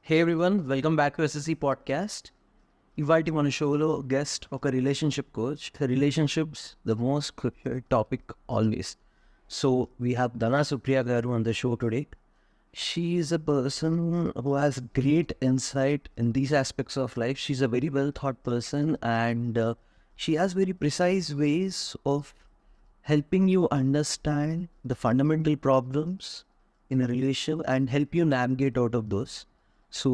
Hey everyone, welcome back to SSC podcast. ఇవాటి మన షోలో గెస్ట్ ఒక relationship coach. Relationships the most crucial topic always. So we have Dhana Supriya garu on the show today. She is a person who has great insight in these aspects of life. She's a very well thought person and she has very precise ways of helping you understand the fundamental problems in a relationship and help you navigate out of those. So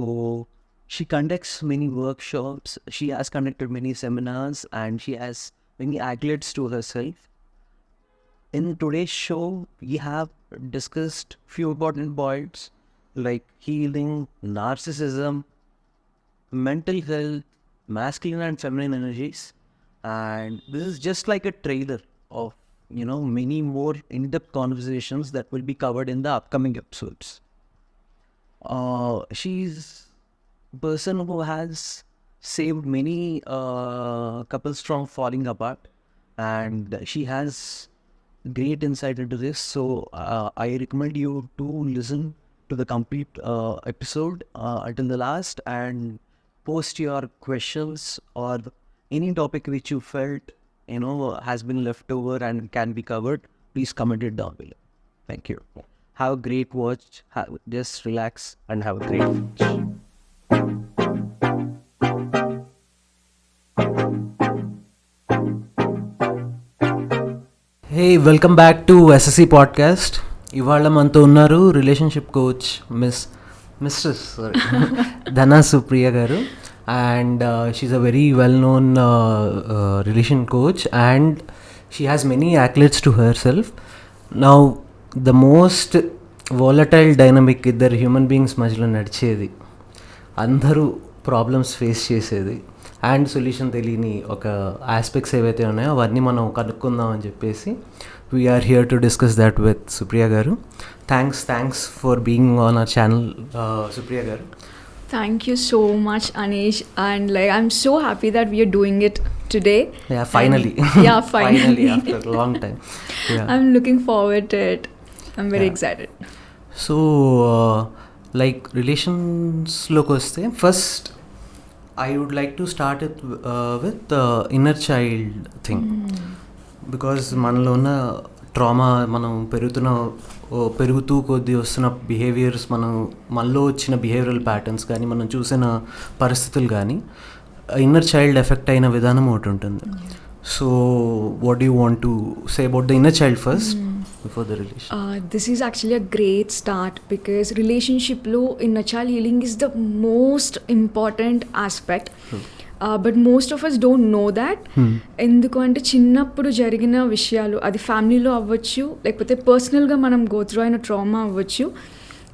she conducts many workshops, she has conducted many seminars, and she has many accolades to herself. In today's show, we have discussed few important points like healing, narcissism, mental health, masculine and feminine energies, and this is just like a trailer of many more in-depth conversations that will be covered in the upcoming episodes. She's a person who has saved many couples from falling apart, and she has great insight into this. So I recommend you to listen to the complete episode until the last and post your questions or any topic which you felt has been left over and can be covered. Please comment it down below. Thank you. Have a great watch. Just relax and have a great watch. Hey, welcome back to SSC podcast. ఇవాళ మనతో ఉన్నారు relationship coach mistress Dhana Supriya గారు. And she's a very well-known relation coach and she has many accolades to herself. Now, the most volatile dynamic ఇద్దరు human beings మధ్యలో నడిచేది, అందరూ problems face చేసేది and solution తెలియని ఒక ఆస్పెక్ట్స్ ఏవైతే ఉన్నాయో అవన్నీ మనం కనుక్కుందాం అని చెప్పేసి we are here to discuss that with Supriya garu. Thanks for being on our channel Supriya garu. Thank you so much, Anish, and I'm so happy that we are doing it today. Yeah, finally. Finally after a long time. Yeah. I'm looking forward to it. I'm very excited. So relations loki vaste, first I would like to start it with the inner child thing. Because మనలో ఉన్న trauma, మనం పెరుగుతూ కొద్దీ వస్తున్న behaviours, మనలో వచ్చిన behavioural patterns కానీ, మనం చూసిన పరిస్థితులు కానీ ఇన్నర్ చైల్డ్ ఎఫెక్ట్ అయిన విధానం ఒకటి ఉంటుంది. So what do you want to say about the inner child first before the relation? This is actually a great start because relationship lo inner child healing is the most important aspect. But most of us don't know that. ఎందుకు అంటే చిన్నప్పుడు జరిగిన విషయాలు, అది ఫ్యామిలీలో అవ్వచ్చు, లేకపోతే పర్సనల్గా మనం గో త్రూ అయిన ట్రామా అవ్వచ్చు,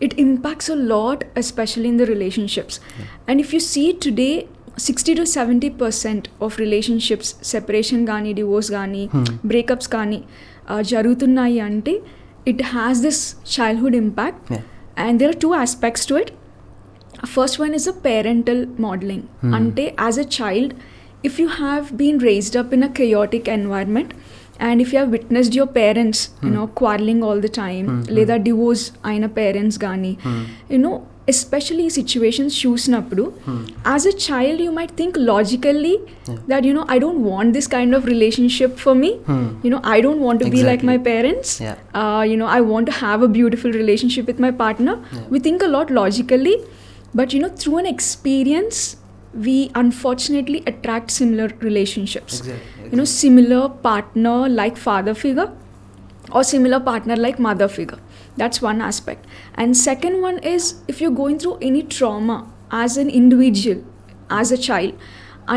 it impacts a lot especially in the relationships. And if you see today 60-70% of relationships, separation కానీ, డివోర్స్ కానీ, బ్రేకప్స్ కానీ జరుగుతున్నాయి అంటే it has this childhood impact. And there are 2 aspects to it. First one is a parental modeling. Ante as a child, if you have been raised up in a chaotic environment and if you have witnessed your parents quarreling all the time, leda divorce aina parents gaani, especially situations chusinapudu, as a child you might think logically that I don't want this kind of relationship for me. I don't want to be like my parents. I want to have a beautiful relationship with my partner. We think a lot logically. But through an experience, we unfortunately attract similar relationships. Exactly. Similar partner like father figure or similar partner like mother figure. That's one aspect. And second one is, if you're going through any trauma as an individual, as a child,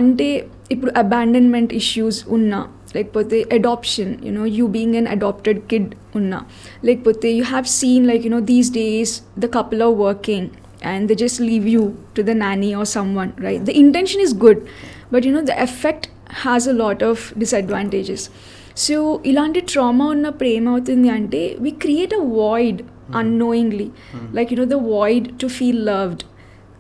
ante ippudu abandonment issues unna, lekapothe adoption, you being an adopted kid unna, lekapothe you have seen these days the couple are working and they just leave you to the nanny or someone, right? The intention is good, but the effect has a lot of disadvantages. So ilanti trauma unna prema avutundi ante we create a void unknowingly, the void to feel loved,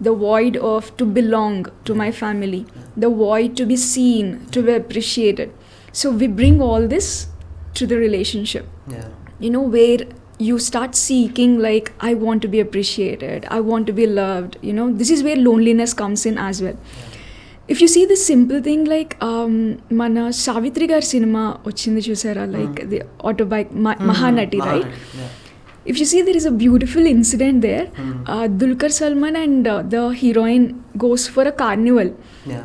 the void of to belong to my family, the void to be seen, to be appreciated. So we bring all this to the relationship, where you start seeking like, I want to be appreciated, I want to be loved, you know, this is where loneliness comes in as well. If you see this simple thing, like mana Savitri gar cinema ochindi chusara, like the autobiography Mahanati, right? If you see, there is a beautiful incident there. Dulquer Salman and the heroine goes for a carnival.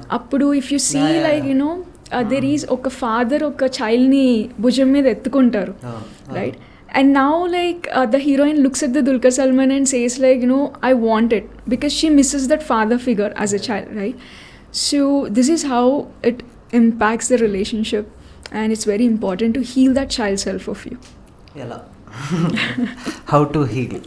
Appudu if you see, like, you know, there is oka father oka child ni bhujam meeda ettukuntaru, right? And now, like, the heroine looks at the Dulquer Salman and says, like, you know, I want it, because she misses that father figure as a child, right? So this is how it impacts the relationship, and it's very important to heal that child self of you. How to heal?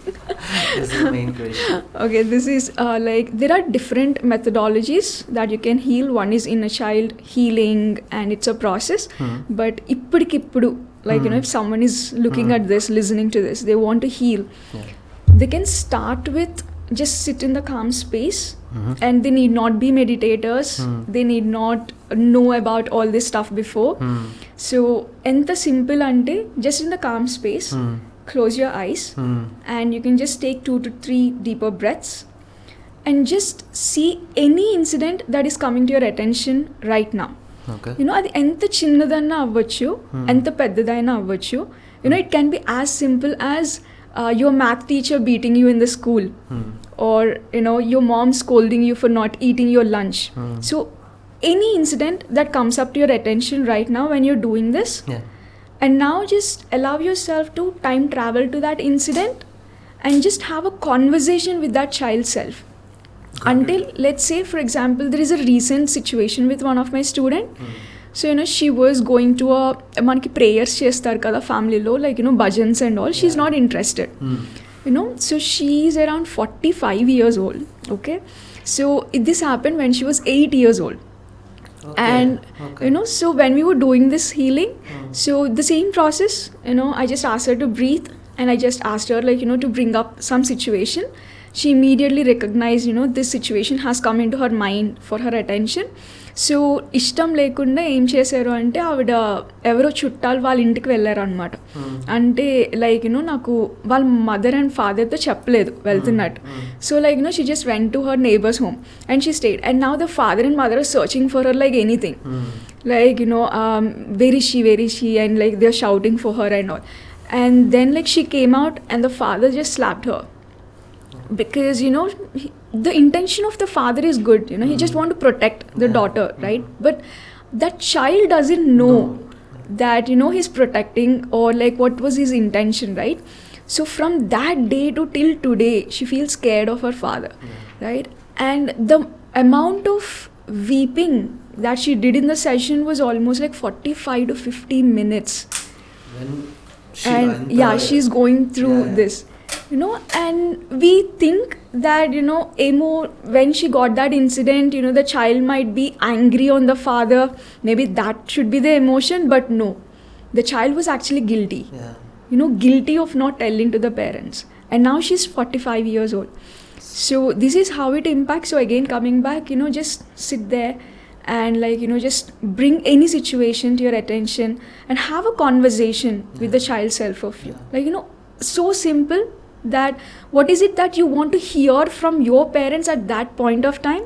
This is the main question. Okay, this is like, there are different methodologies that you can heal. One is inner child healing, and it's a process. But ippadikippudu, like, you know, if someone is looking at this, listening to this, they want to heal, they can start with just sit in the calm space, and they need not be meditators, they need not know about all this stuff before. So enta simple ante, just in the calm space, close your eyes, and you can just take 2 to 3 deeper breaths, and just see any incident that is coming to your attention right now. You know, adi enta chinnadanna avvachu, enta peddadaina avvachu. You know, it can be as simple as your math teacher beating you in the school, or, you know, your mom scolding you for not eating your lunch. So any incident that comes up to your attention right now when you're doing this, and now just allow yourself to time travel to that incident and just have a conversation with that child self. Until, let's say, for example, there is a recent situation with one of my student. So, you know, she was going to manaki prayers chestar kada family lo, like, you know, bhajans and all. She's not interested. You know, so she's around 45 years old. Okay, so this happened when she was 8 years old. And you know, so when we were doing this healing, so the same process, you know, I just asked her to breathe, and I just asked her, like, you know, to bring up some situation. She immediately recognized, you know, this situation has come into her mind for her attention. So ఇష్టం లేకుండా ఏం చేశారు అంటే, ఆవిడ ఎవరో చుట్టాలు వాళ్ళ ఇంటికి వెళ్ళారు అనమాట. అంటే లైక్ యూనో నాకు వాళ్ళ మదర్ అండ్ ఫాదర్తో చెప్పలేదు వెళ్తున్నట్టు. So like you know she just went to her neighbours home and she stayed. And now the father and mother are searching for her like anything, like, you know, where is she, and like they're shouting for her and all. And then like she came out and the father just slapped her, because, you know, the intention of the father is good, you know, he just want to protect the daughter, right? But that child doesn't know that, you know, he's protecting, or like what was his intention, right? So from that day to till today, she feels scared of her father, right? And the amount of weeping that she did in the session was almost like 45 to 50 minutes. And yeah, she's going through this, you know. And we think that, you know, emo, when she got that incident, you know, the child might be angry on the father, maybe that should be the emotion, but no, the child was actually guilty, you know, guilty of not telling to the parents. And now she's 45 years old. So this is how it impacts. So again, coming back, you know, just sit there and like, you know, just bring any situation to your attention and have a conversation with the child self of you. Like, you know, so simple, that what is it that you want to hear from your parents at that point of time?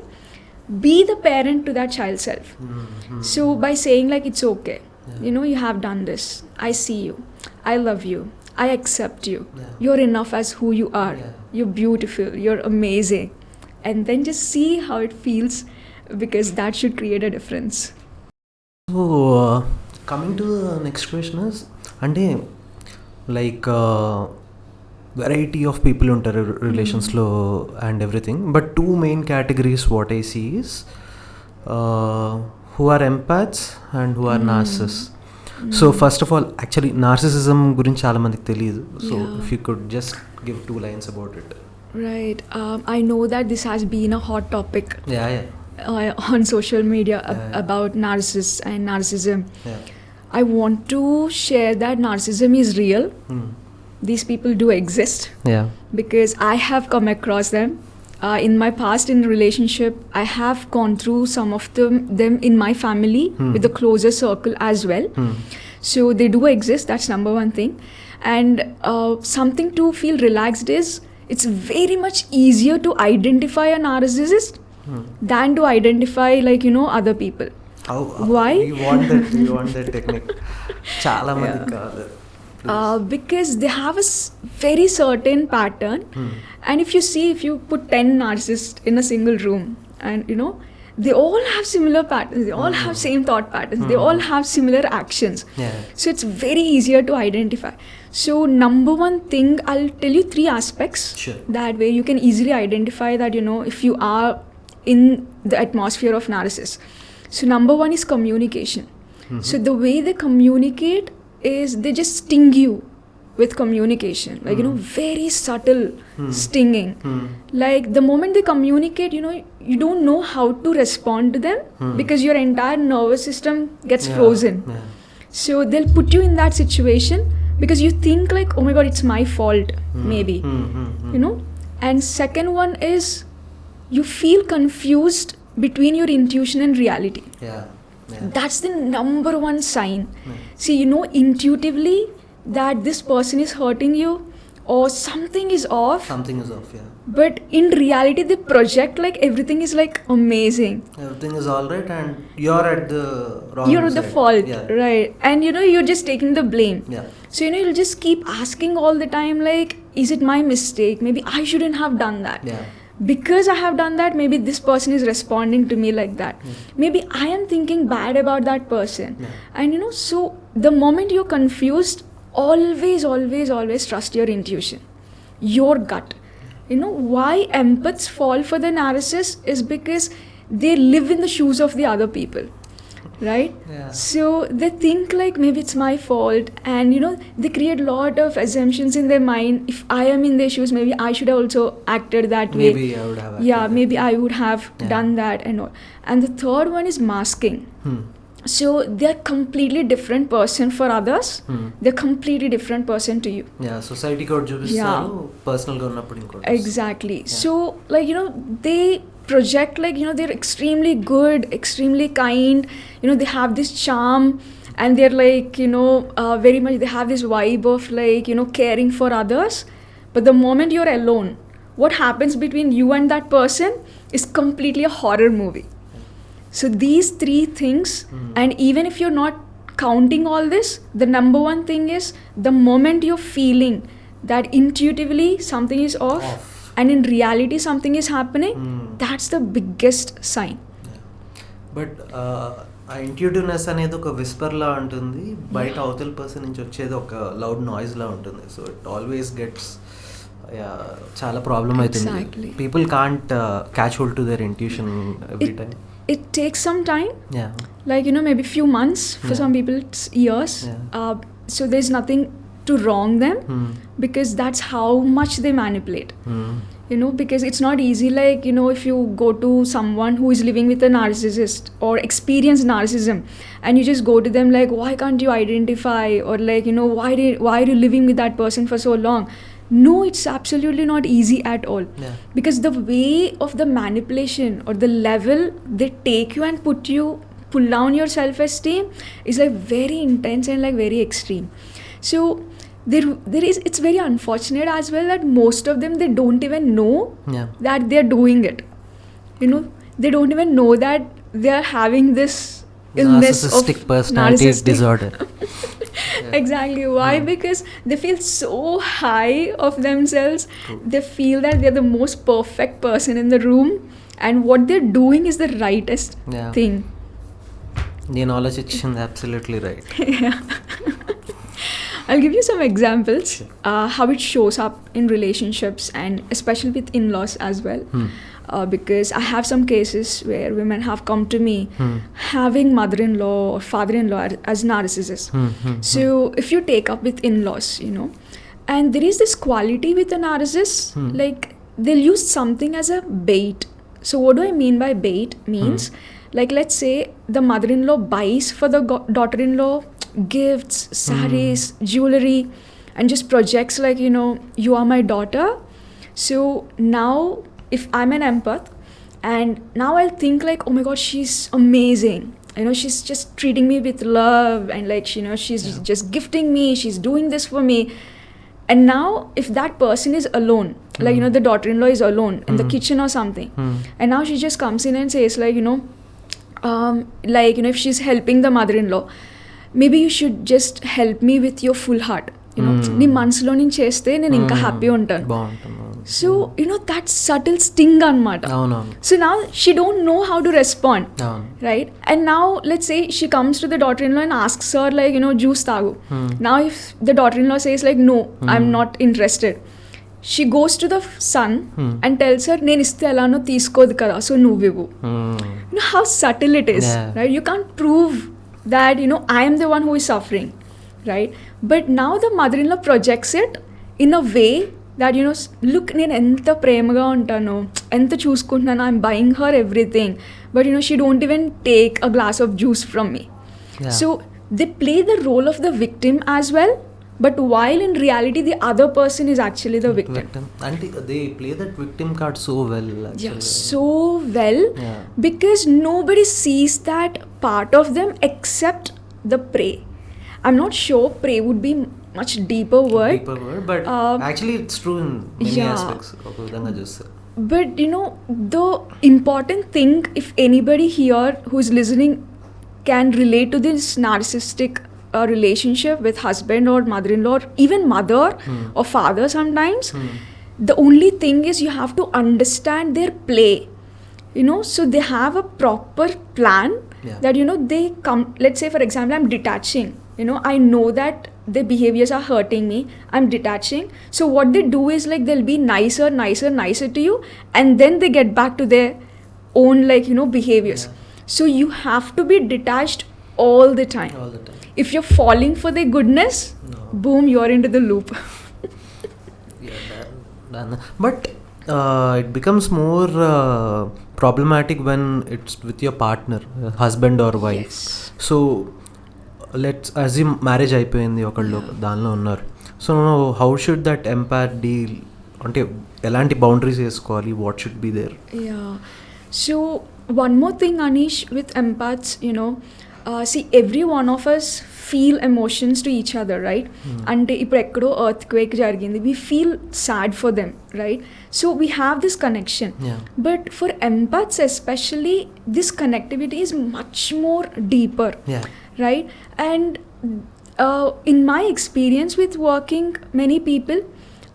Be the parent to that child self. So by saying like, it's okay, you know, you have done this, I see you, I love you, I accept you, you're enough as who you are, you're beautiful, you're amazing. And then just see how it feels, because that should create a difference. So coming to the next question is, అంటే like variety of people ఉంటారు రిలేషన్స్లో and everything, but 2 main categories what I see is who are empaths and who are narcissists. So first of all, actually narcissism గురించి చాలా మందికి తెలియదు. So if you could just give 2 lines about it. Right. I know that this has been a hot topic. On social media about narcissists and narcissism. I want to share that narcissism is real. These people do exist, because I have come across them in my past in relationship. I have gone through some of them in my family with a closer circle as well. So they do exist, that's number one thing. And something to feel relaxed is it's very much easier to identify a narcissist than to identify other people. Why? You want that technique. Chala mandi kaadu. Because they have a very certain pattern, and if you put 10 narcissists in a single room, and they all have similar patterns, they all have same thought patterns, they all have similar actions. So it's very easier to identify. So number one thing, I'll tell you 3 aspects. Sure. That way you can easily identify that if you are in the atmosphere of narcissists. So number one is communication. So the way they communicate is they just sting you with communication, very subtle stinging. Like the moment they communicate, you don't know how to respond to them because your entire nervous system gets frozen. So they'll put you in that situation because you think like, oh my god, it's my fault, maybe. And second one is you feel confused between your intuition and reality. That's the number one sign. See, intuitively that this person is hurting you or something is off. But in reality, they project like everything is like amazing. Everything is alright and you're at the wrong You're at the side. fault, right? And you're just taking the blame. So you'll just keep asking all the time like, is it my mistake? Maybe I shouldn't have done that. Because I have done that, maybe this person is responding to me like that. Maybe I am thinking bad about that person. And so the moment you're confused, always trust your intuition, your gut. Why empaths fall for the narcissist is because they live in the shoes of the other people, right? So they think like maybe it's my fault, and they create a lot of assumptions in their mind. If I am in their shoes, maybe I should have also acted that way. Maybe I would have acted maybe I would have done that and all. And the third one is masking. So they're completely different person for others. They're completely different person to you. Society code చూపిస్తారు, personal గా ఉన్నప్పుడు ఇంకోటి. Exactly. So they project like they're extremely good, extremely kind, they have this charm, and they're like very much, they have this vibe of like caring for others. But the moment you're alone, what happens between you and that person is completely a horror movie. So these 3 things, and even if you're not counting all this, the number one thing is the moment you're feeling that intuitively something is off. And in reality something is happening, that's the biggest sign. But ఆ ఇంట్యూటివ్నెస్ అనేది ఒక Whisper లా ఉంటుంది, బయట అవతల person నుంచి వచ్చేది ఒక loud noise లా ఉంటుంది. సో ఇట్ ఆల్వేస్ గెట్స్ చాలా ప్రాబ్లం అవుతుంది. People can't catch hold to their intuition every time. It takes some time, like maybe few months, for some people it's years. So there's nothing to wrong them, because that's how much they manipulate. Because it's not easy, like if you go to someone who is living with a narcissist or experienced narcissism, and you just go to them like, why can't you identify, or like why are you living with that person for so long? No, it's absolutely not easy at all. Because the way of the manipulation or the level they take you and pull down your self-esteem is like very intense and like very extreme. So there is, it's very unfortunate as well that most of them, they don't even know that they're doing it. They don't even know that they're having this illness narcissistic personality disorder. Exactly. Why? Because they feel so high of themselves. They feel that they're the most perfect person in the room, and what they're doing is the rightest thing. The knowledge is absolutely right. I'll give you some examples how it shows up in relationships, and especially with in-laws as well. Because I have some cases where women have come to me having mother-in-law or father-in-law as narcissists. So if you take up with in-laws, and there is this quality with a narcissist, like they'll use something as a bait. So what do I mean by bait? Means like, let's say the mother-in-law buys for the daughter-in-law gifts, sarees, jewelry, and just projects like, you are my daughter. So now if I'm an empath, and now I'll think like, oh my god, she's amazing, she's just treating me with love, and like, she's just gifting me, she's doing this for me. And now if that person is alone, like, the daughter-in-law is alone in the kitchen or something, and now she just comes in and says, like, if she's helping the mother-in-law, maybe you should just help me with your full heart. నీ మనసులో నుంచి చేస్తే నేను ఇంకా happy ఉంటాను. So that subtle sting అనమాట. So now she don't know how to respond, right? And now let's say she comes to the daughter-in-law and asks her, like, juice తాగు. Now if the daughter-in-law says, like, no, I'm not interested, she goes to the son and tells her, నేను ఇస్తే ఎలానో తీసుకోదు కదా, so నువ్వు. How subtle it is, right? You can't prove that I am the one who is suffering, right? But now the mother-in-law projects it in a way that look, నేను ఎంత ప్రేమగా ఉంటాను, ఎంత చూసుకుంటున్నాను, I'm buying her everything, but she don't even take a glass of juice from me. So they play the role of the victim as well, but while in reality the other person is actually the victim. And they play that victim card so well, actually. Yeah, so well, because nobody sees that part of them except the prey. I'm not sure prey would be much deeper word, but actually it's true in many aspects. But the important thing, if anybody here who's listening can relate to this narcissistic relationship with husband or mother-in-law, or even mother or father sometimes, the only thing is you have to understand their play. So they have a proper plan that they come, let's say for example, I'm detaching. I know that their behaviors are hurting me, I'm detaching. So what they do is, like, they'll be nicer to you, and then they get back to their own, like, behaviors. So you have to be detached all the time. If you're falling for their goodness, boom, you're into the loop. But it becomes more problematic when it's with your partner, husband or wife. So let's assume marriage అయిపోయింది, ఒకళ్ళు దానిలో ఉన్నారు. So how should that empath deal, అంటే ఎలాంటి boundaries వేసుకోవాలి, what should be there? So one more thing, Anish, with empaths, see, every one of us feel emotions to each other, right? అంటే ఇప్పుడు ఎక్కడో earthquake జరిగింది, we feel sad for them, right? So we have this connection. But for empaths especially, this connectivity is much more deeper, right? And in my experience with working many people,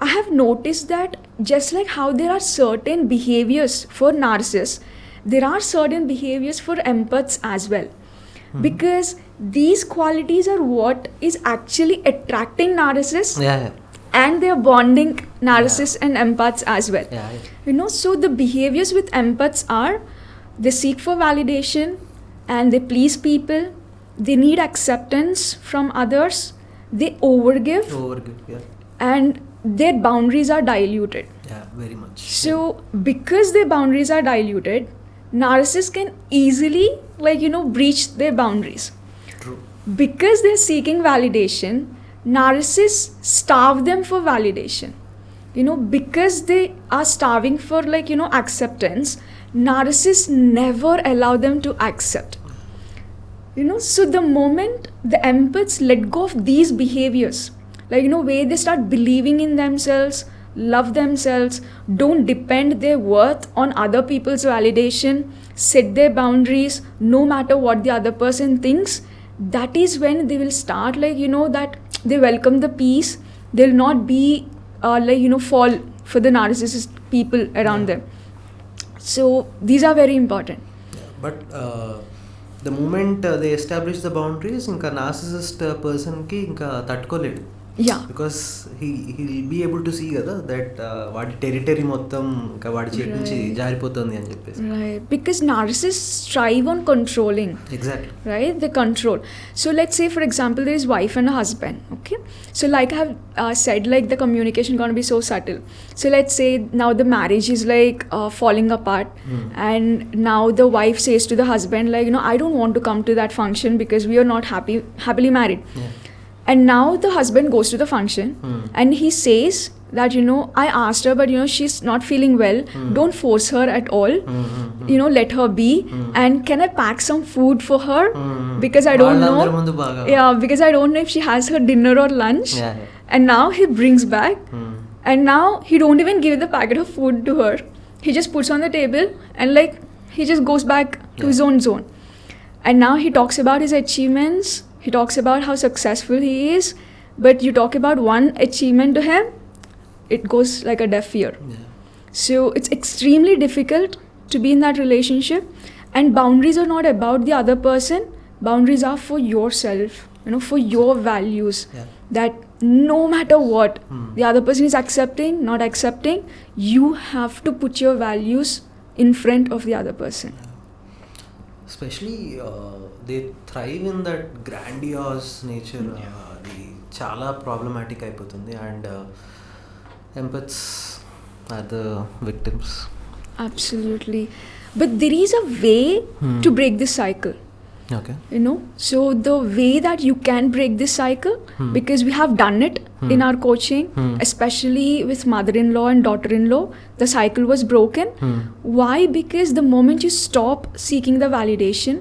I have noticed that just like how there are certain behaviors for narcissists, there are certain behaviors for empaths as well. Because these qualities are what is actually attracting narcissists, and they are bonding narcissists and empaths as well. So the behaviors with empaths are, they seek for validation and they please people, they need acceptance from others, they overgive, and their boundaries are diluted. Very much. So because their boundaries are diluted, narcissists can easily, like, breach their boundaries. True. Because they're seeking validation, narcissists starve them for validation. Because they are starving for, like, acceptance, narcissists never allow them to accept. So the moment the empaths let go of these behaviors, like, where they start believing in themselves, love themselves, don't depend their worth on other people's validation, set their boundaries no matter what the other person thinks, that is when they will start, like, that they welcome the peace. They'll not be fall for the narcissist people around them. So these are very important. But the moment they establish the boundaries, inka narcissist person ki inka tattukoledu. Because he'll be able to see కదా that వాడి territory మొత్తం వాడి చేతి నుంచి జారిపోతుంది అని చెప్పేసి. Right, because narcissists strive on controlling. Exactly. Right, they control. So let's say for example there is wife and a husband, okay? So like I have said, like, the communication going to be so subtle. So let's say now the marriage is like falling apart, and now the wife says to the husband, like, I don't want to come to that function because we are not happily married. And now the husband goes to the function and he says that, you know, I asked her, but, you know, she's not feeling well. Don't force her at all. You know, let her be. And can I pack some food for her? Because I don't know. Yeah, because I don't know if she has her dinner or lunch. Yeah. And now he brings back. And now he don't even give the packet of food to her. He just puts on the table and like he just goes back to his own zone. And now he talks about his achievements. He talks about how successful he is. But you talk about one achievement to him, it goes like a deaf ear. Yeah. So it's extremely difficult to be in that relationship. And boundaries are not about the other person. Boundaries are for yourself, you know, for your values. Yeah. That no matter what the other person is accepting, not accepting, you have to put your values in front of the other person. Especially they thrive in that grandiose nature. అది చాలా problematic అయిపోతుంది, and empaths are the victims. Absolutely. But there is a way to break this cycle. Okay. You know, so the way that you can break this cycle, because we have done it in our coaching, especially with mother-in-law and daughter-in-law, the cycle was broken. Why? Because the moment you stop seeking the validation,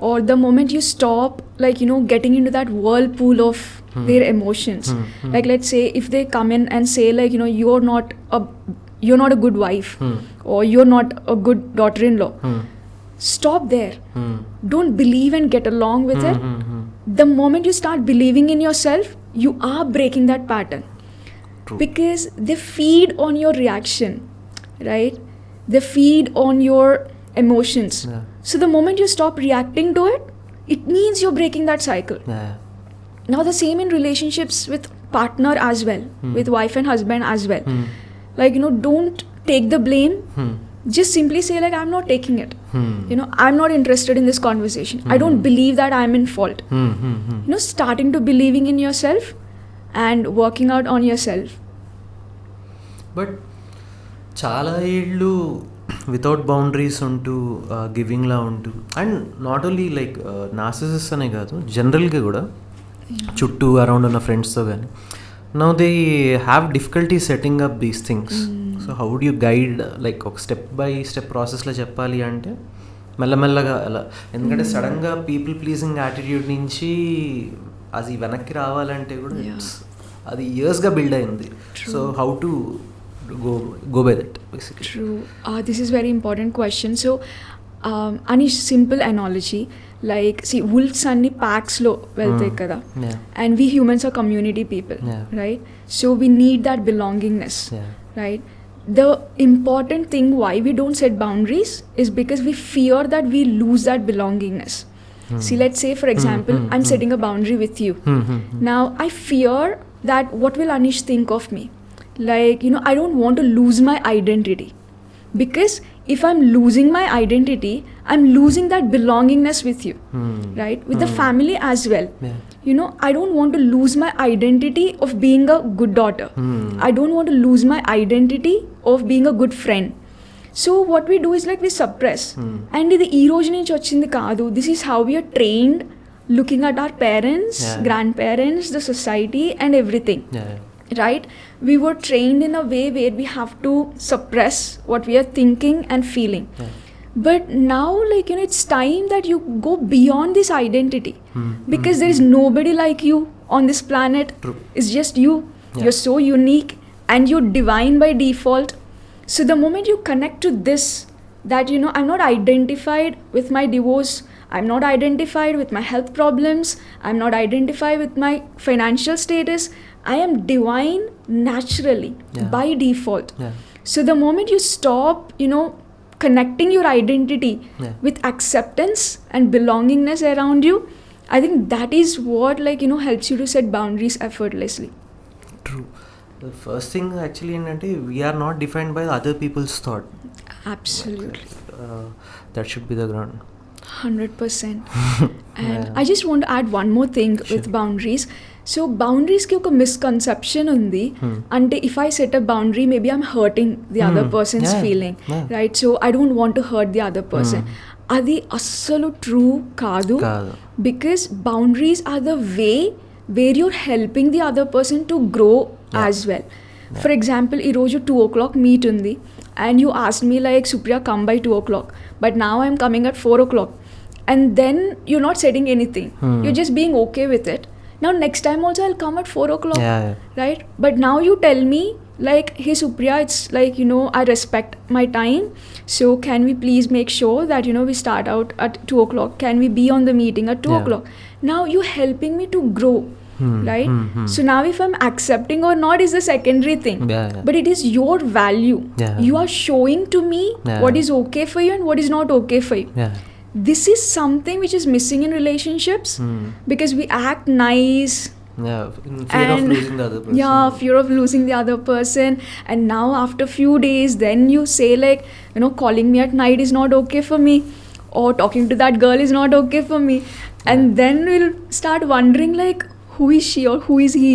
or the moment you stop, like, you know, getting into that whirlpool of their emotions, like let's say if they come in and say like, you know, you're not a good wife, or you're not a good daughter-in-law, stop there. Don't believe and get along with it. The moment you start believing in yourself, you are breaking that pattern. True. Because they feed on your reaction, right? They feed on your emotions. Yeah. So the moment you stop reacting to it, it means you're breaking that cycle. Yeah. Now the same in relationships with partner as well, with wife and husband as well. Like, you know, don't take the blame. Just simply say like, I'm not taking it. You know, I'm not interested in this conversation. I don't believe that I'm in fault. You know, starting to believing in yourself and working out on yourself. But చాలా ఏళ్ళు without boundaries ఉంటూ గివింగ్లా ఉంటూ, and not only like narcissist అనే కాదు, జనరల్గా కూడా చుట్టూ around ఉన్న ఫ్రెండ్స్తో కానీ, now they have difficulty setting up these things. So how do you guide, like ఒక స్టెప్ బై స్టెప్ ప్రాసెస్లో చెప్పాలి అంటే మెల్లమెల్లగా అలా, ఎందుకంటే సడన్గా పీపుల్ ప్లీజింగ్ యాటిట్యూడ్ నుంచి అది వెనక్కి రావాలంటే కూడా అది ఇయర్స్గా బిల్డ్ అయింది. So how to go by that basically? True. This is very important question. So Anish, simple analogy, like see, wolves anni packs lo velte kada, and we humans are community people, right? So we need that belongingness, right? The important thing why we don't set boundaries is because we fear that we lose that belongingness. See, let's say for example, I'm setting a boundary with you. Now I fear that what will Anish think of me? Like, you know, I don't want to lose my identity, because if I'm losing my identity, I'm losing that belongingness with you, right? With the family as well. You know, I don't want to lose my identity of being a good daughter. I don't want to lose my identity of being a good friend. So what we do is like we suppress. And the erosion nunchi ochindi kaadu. This is how we are trained, looking at our parents, grandparents, the society and everything. Right? We were trained in a way where we have to suppress what we are thinking and feeling. But now, like, you know, it's time that you go beyond this identity, because there is nobody like you on this planet. True. It's just you. You're so unique and you're divine by default. So the moment you connect to this, that, you know, I'm not identified with my divorce, I'm not identified with my health problems, I'm not identified with my financial status, I am divine naturally, by default. So the moment you stop, you know, connecting your identity with acceptance and belongingness around you, I think that is what, like, you know, helps you to set boundaries effortlessly. True. The first thing actually ఏంటంటే we are not defined by other people's thought. Absolutely. That should be the ground. 100%. And I just want to add one more thing with boundaries. So boundaries ki oka misconception undi, ante if I set a boundary, maybe I'm hurting the other person's feeling, right? So I don't want to hurt the other person. Adi assalu true kaadu, because boundaries are the way where you're helping the other person to grow as well. For example, ee roju 2 o'clock meet undi and you asked me like, Supriya, come by 2 o'clock, but now I'm coming at 4 o'clock, and then you're not saying anything, you're just being okay with it. Now next time also I'll come at 4 o'clock, right? But now you tell me like, hey Supriya, it's like, you know, I respect my time, so can we please make sure that, you know, we start out at 2 o'clock, can we be on the meeting at 2 o'clock? Now you're helping me to grow, right? So now if I'm accepting or not is the secondary thing, but it is your value. You are showing to me what is okay for you and what is not okay for you. This is something which is missing in relationships, because we act nice, fear of losing the other person. Fear of losing the other person. And now after few days then you say like, you know, calling me at night is not okay for me, or talking to that girl is not okay for me. And then we'll start wondering like, who is she or who is he?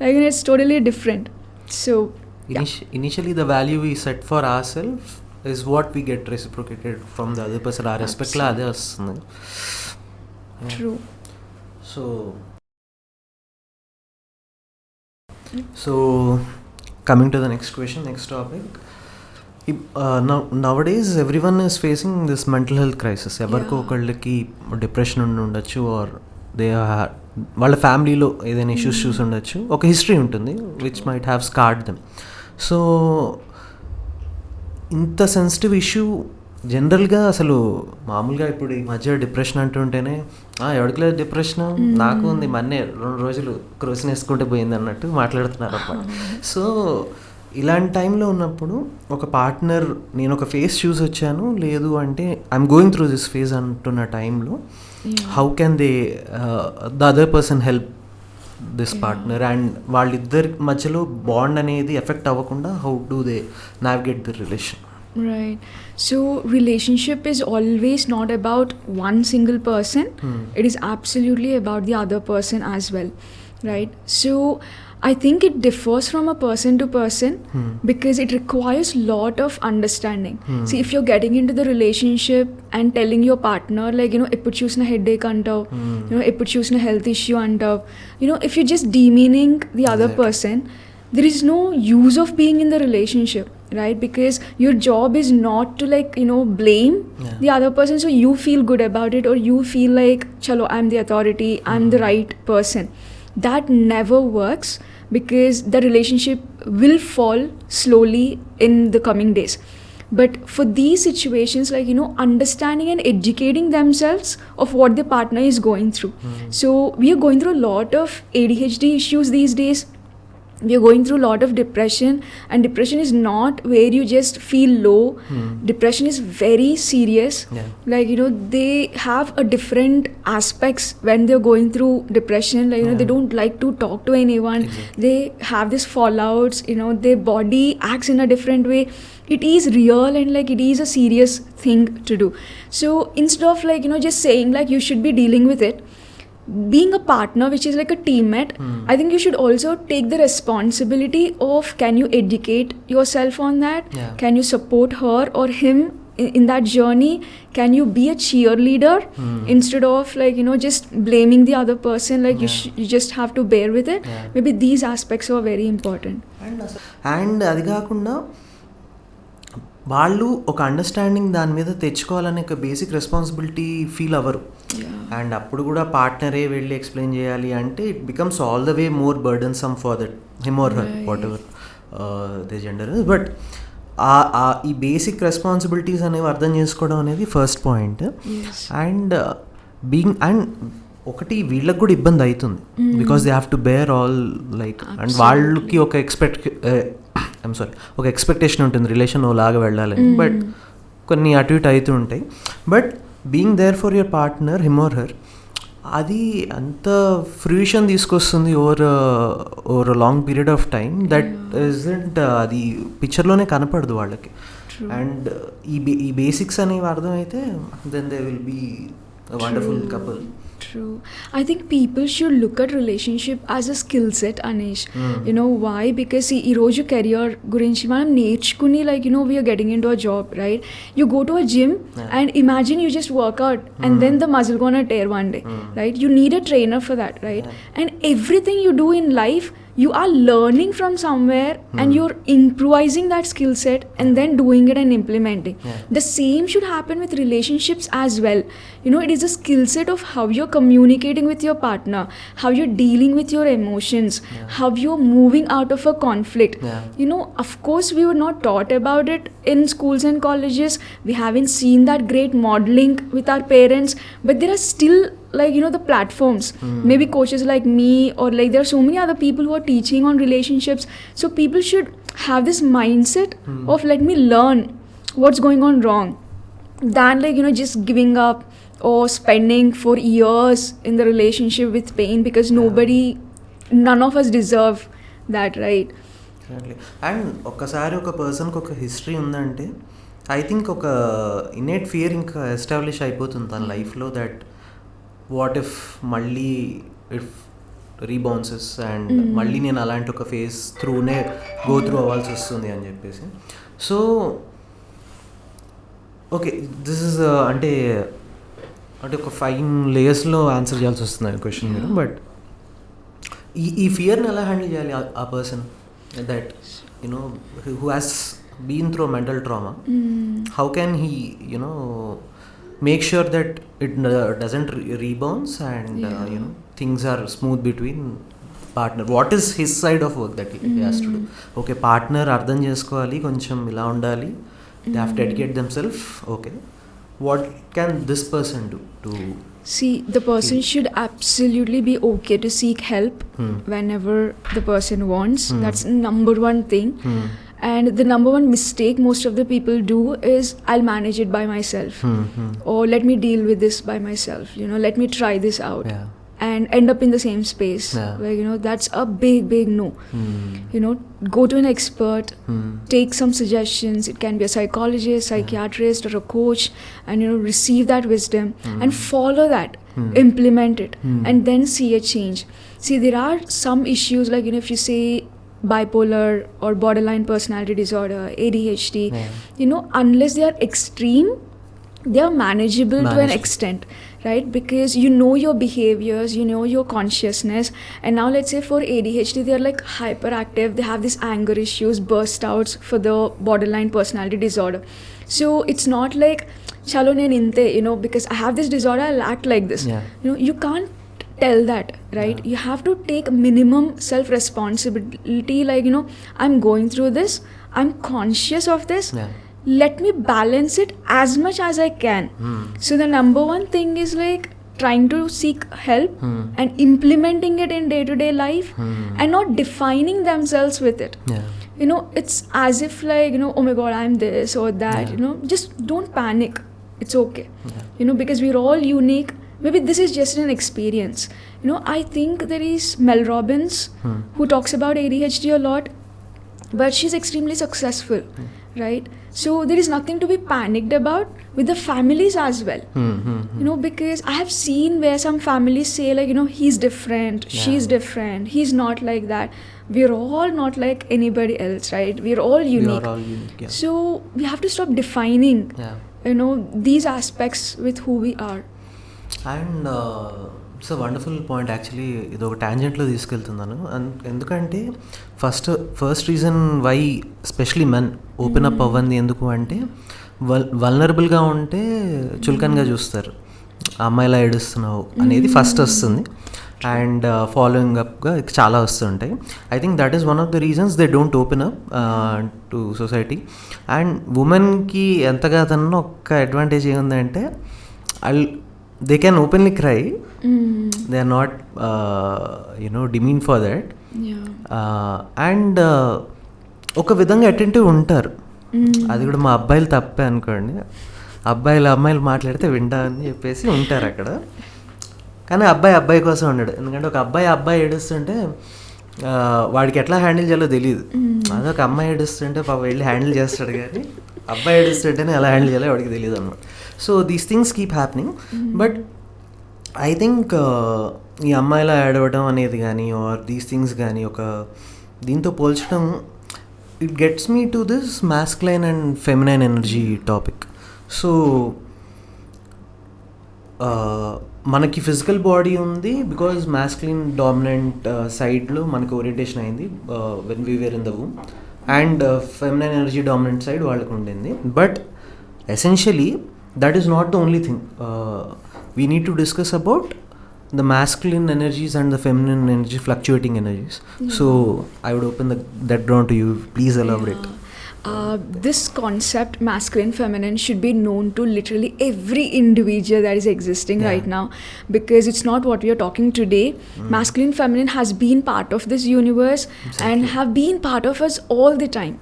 Like, you know, it's totally different. So initially the value we set for ourselves is what we get reciprocated from the other person. Our respect la ade vastundi. True. So coming to the next topic, nowadays everyone is facing this mental health crisis. ఎవరికో ఒకళ్ళకి depression ఉండి ఉండొచ్చు, are they వాళ్ళ ఫ్యామిలీలో ఏదైనా issues చూసి ఉండొచ్చు, ఒక హిస్టరీ ఉంటుంది which might have scared them. So ఇంత సెన్సిటివ్ ఇష్యూ జనరల్గా అసలు మామూలుగా ఇప్పుడు ఈ మధ్య డిప్రెషన్ అంటుంటేనే ఎవరికి లేదు డిప్రెషన్, నాకు ఉంది, మొన్నే 2 రోజులు క్రోసిన్ వేసుకుంటే పోయింది అన్నట్టు మాట్లాడుతున్నారు అన్నమాట. సో ఇలాంటి టైంలో ఉన్నప్పుడు ఒక పార్ట్నర్, నేను ఒక ఫేజ్ చూసి వచ్చాను, లేదు అంటే I'm going through this phase అంటున్న టైంలో how can they the other person help this partner, and వాళ్ళిద్దరి మధ్యలో బాండ్ అనేది ఎఫెక్ట్ అవ్వకుండా how do they navigate the relation? Right. So relationship is always not about one single person. It is absolutely about the other person as well, right? So I think it differs from a person to person, because it requires lot of understanding. See, if you're getting into the relationship and telling your partner like, you know, ippudu chusina headache antav, you know, ippudu chusina health issue antav, you know, if you're just demeaning the other person, there is no use of being in the relationship, right? Because your job is not to like, you know, blame the other person so you feel good about it, or you feel like, chalo, I'm the authority, I'm the right person. That never works, because the relationship will fall slowly in the coming days. But for these situations, like, you know, understanding and educating themselves of what the partner is going through. So we are going through a lot of ADHD issues these days. We are going through a lot of depression, and depression is not where you just feel low. Depression is very serious. Like, you know, they have a different aspects when they're going through depression. Like, you know, they don't like to talk to anyone. They have this fallouts, you know, their body acts in a different way. It is real, and like, it is a serious thing to do. So instead of like, you know, just saying like you should be dealing with it, being a partner, which is like a teammate, I think you should also take the responsibility of, can you educate yourself on that? Can you support her or him in that journey? Can you be a cheerleader instead of like, you know, just blaming the other person? Like, you just have to bear with it. Maybe these aspects are very important. And అది కాకుండా వాళ్ళు ఒక understanding దాని మీద తెచ్చుకోవాలనే ఒక basic responsibility feel అవ్వరు. And అప్పుడు కూడా పార్ట్నరే వెళ్ళి ఎక్స్ప్లెయిన్ చేయాలి అంటే it becomes all the way more burdensome for that him or her, whatever they gender. But ఈ బేసిక్ రెస్పాన్సిబిలిటీస్ అనేవి అర్థం చేసుకోవడం అనేది first point. And being and ఒకటి వీళ్ళకి కూడా ఇబ్బంది అవుతుంది, because they have to bear all like, and వాళ్ళకి ఒక ఒక ఎక్స్పెక్టేషన్ ఉంటుంది రిలేషన్ లాగా వెళ్ళాలని, బట్ కొన్ని అటు ఇటు అవుతూ ఉంటాయి. But being there for your partner, him or her, అది అంత ఫ్రూషన్ తీసుకొస్తుంది over long period of time that isn't, అది పిక్చర్లోనే కనపడదు వాళ్ళకి. అండ్ ఈ బేసిక్స్ అనేవి అర్థమైతే then they will be wonderful couple. True. I think people should look at relationship as a skill set, Anish. You know why? Because see, ee roju career gurinchi manam nerchukuni, like, you know, we are getting into a job, right? You go to a gym and imagine you just work out and then the muscle gonna tear one day, right? You need a trainer for that, right? And everything you do in life, you are learning from somewhere and you're improvising that skill set and then doing it and implementing. The same should happen with relationships as well. You know, it is a skill set of how you're communicating with your partner, how you're dealing with your emotions, how you're moving out of a conflict. You know, of course we were not taught about it in schools and colleges. We haven't seen that great modeling with our parents, but there are still, like, you know, the platforms, maybe coaches like me, or like there are so many other people who are teaching on relationships. So people should have this mindset of, let me learn what's going on wrong, than, like, you know, just giving up or spending for years in the relationship with pain, because none of us deserve that, right? And ఒక్కసారి ఒక పర్సన్కి ఒక history ఉందంటే I think ఒక innate fear ఇంకా establish అయిపోతుంది తన లైఫ్లో, దట్ వాట్ ఇఫ్ మళ్ళీ ఇఫ్ రీబౌన్సెస్ అండ్ మళ్ళీ నేను అలాంటి ఒక ఫేస్ త్రూనే గో త్రూ అవ్వాల్సి వస్తుంది అని చెప్పేసి. సో ఓకే, దిస్ ఇస్ అంటే ఒక 5 లేయర్స్లో ఆన్సర్ చేయాల్సి వస్తుంది క్వశ్చన్ మీరు. బట్ ఈ ఫియర్ని ఎలా హ్యాండిల్ చేయాలి ఆ person that you know who has been through mental trauma? How can he, you know, make sure that it doesn't rebounds and you know, things are smooth between partner? What is his side of work that he has to do? Okay, partner అర్థం చేసుకోవాలి, కొంచెం ఇలా ఉండాలి, they have to educate themselves. Okay, what can this person do to... See, the person should absolutely be okay to seek help whenever the person wants. That's number one thing. And the number one mistake most of the people do is, I'll manage it by myself, or let me deal with this by myself, you know, let me try this out, and end up in the same space. Like, you know, that's a big no. You know, go to an expert, take some suggestions. It can be a psychologist, psychiatrist, or a coach, and, you know, receive that wisdom and follow that, implement it, and then see a change. See, there are some issues, like, you know, if you say bipolar or borderline personality disorder, ADHD, you know, unless they are extreme, they are manageable to an extent, right? Because you know your behaviors, you know your consciousness. And now let's say for ADHD, they are like hyperactive, they have these anger issues, burst outs for the borderline personality disorder. So it's not like, chalo nen inte, you know, because I have this disorder, I'll act like this. You know, you can't tell that, right? You have to take minimum self responsibility, like, you know, I'm going through this, I'm conscious of this, let me balance it as much as I can. So the number one thing is, like, trying to seek help and implementing it in day-to-day life, and not defining themselves with it. You know, it's as if, like, you know, oh my god, I'm this or that. You know, just don't panic, it's okay. You know, because we're all unique. Maybe this is just an experience. You know, I think there is Mel Robbins who talks about ADHD a lot, but she's extremely successful, right? So there is nothing to be panicked about with the families as well. You know, because I have seen where some families say, like, you know, he's different, she's different, he's not like that. We're all not like anybody else, right? We're all unique. We are all unique, yeah. So we have to stop defining, you know, these aspects with who we are. And it's a wonderful point actually. ఇది ఒక టాంజెంట్లో తీసుకెళ్తున్నాను. ఎందుకంటే first reason why specially men open up అవ్వంది ఎందుకు అంటే, వల్నరబుల్గా ఉంటే చులకనగా చూస్తారు, అమ్మాయిలా ఏడుస్తున్నావు అనేది ఫస్ట్ వస్తుంది. అండ్ ఫాలోయింగ్ అప్గా చాలా వస్తుంటాయి. I think that is one of the reasons they don't open up to society. And ఉమెన్కి ఎంతగా తన ఒక్క అడ్వాంటేజ్ ఏముందంటే, they can openly cry. They are not you know, demeaned for that. And ఒక విధంగా attentive ఉంటారు. అది కూడా మా అబ్బాయిలు తప్పే అనుకోండి, అమ్మాయిలు మాట్లాడితే వింటా అని చెప్పేసి ఉంటారు అక్కడ. కానీ అబ్బాయి కోసం ఉన్నాడు. ఎందుకంటే ఒక అబ్బాయి ఏడుస్తుంటే వాడికి ఎట్లా హ్యాండిల్ చేయాలో తెలియదు. అదొక అమ్మాయి ఏడుస్తుంటే పాప వెళ్ళి హ్యాండిల్ చేస్తాడు, కానీ అబ్బాయి ఏడుస్తుంటేనే ఎలా హ్యాండిల్ చేయాలో వాడికి తెలియదు అనమాట. So these things keep happening. But I think ఈ అమ్మాయిలా యాడ్ అవ్వడం అనేది కానీ ఆర్ దీస్ థింగ్స్ కానీ ఒక దీంతో పోల్చడం it gets me to this masculine and feminine energy topic. So మనకి ఫిజికల్ బాడీ ఉంది బికాజ్ మాస్క్లిన్ డామినెంట్ సైడ్లో మనకి ఓరియంటేషన్ అయింది when we were in the womb, and feminine energy dominant side వాళ్ళకు ఉండింది. But essentially that is not the only thing. We need to discuss about the masculine energies and the feminine energy, fluctuating energies. So I would open that door to you. Please elaborate. This concept, masculine, feminine, should be known to literally every individual that is existing right now, because it's not what we are talking today. Masculine, feminine has been part of this universe and have been part of us all the time,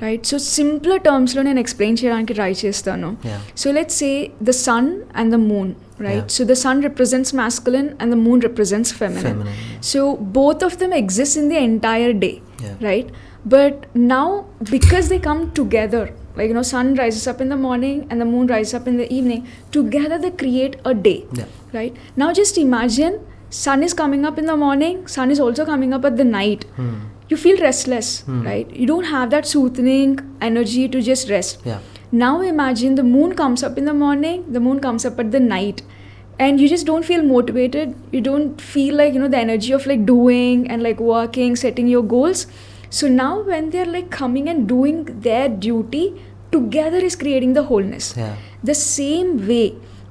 right? So simpler terms lo nenu explain cheyadaniki try chestanu. So let's say the sun and the moon, right? So the sun represents masculine and the moon represents feminine. So both of them exist in the entire day, right? But now because they come together, like, you know, sun rises up in the morning and the moon rises up in the evening, together they create a day, right? Now just imagine sun is coming up in the morning, sun is also coming up at the night. You feel restless, right? You don't have that soothing energy to just rest. Now imagine the moon comes up in the morning, the moon comes up at the night, and you just don't feel motivated. You don't feel like, you know, the energy of like doing and like working, setting your goals. So now when they're like coming and doing their duty together is creating the wholeness. The same way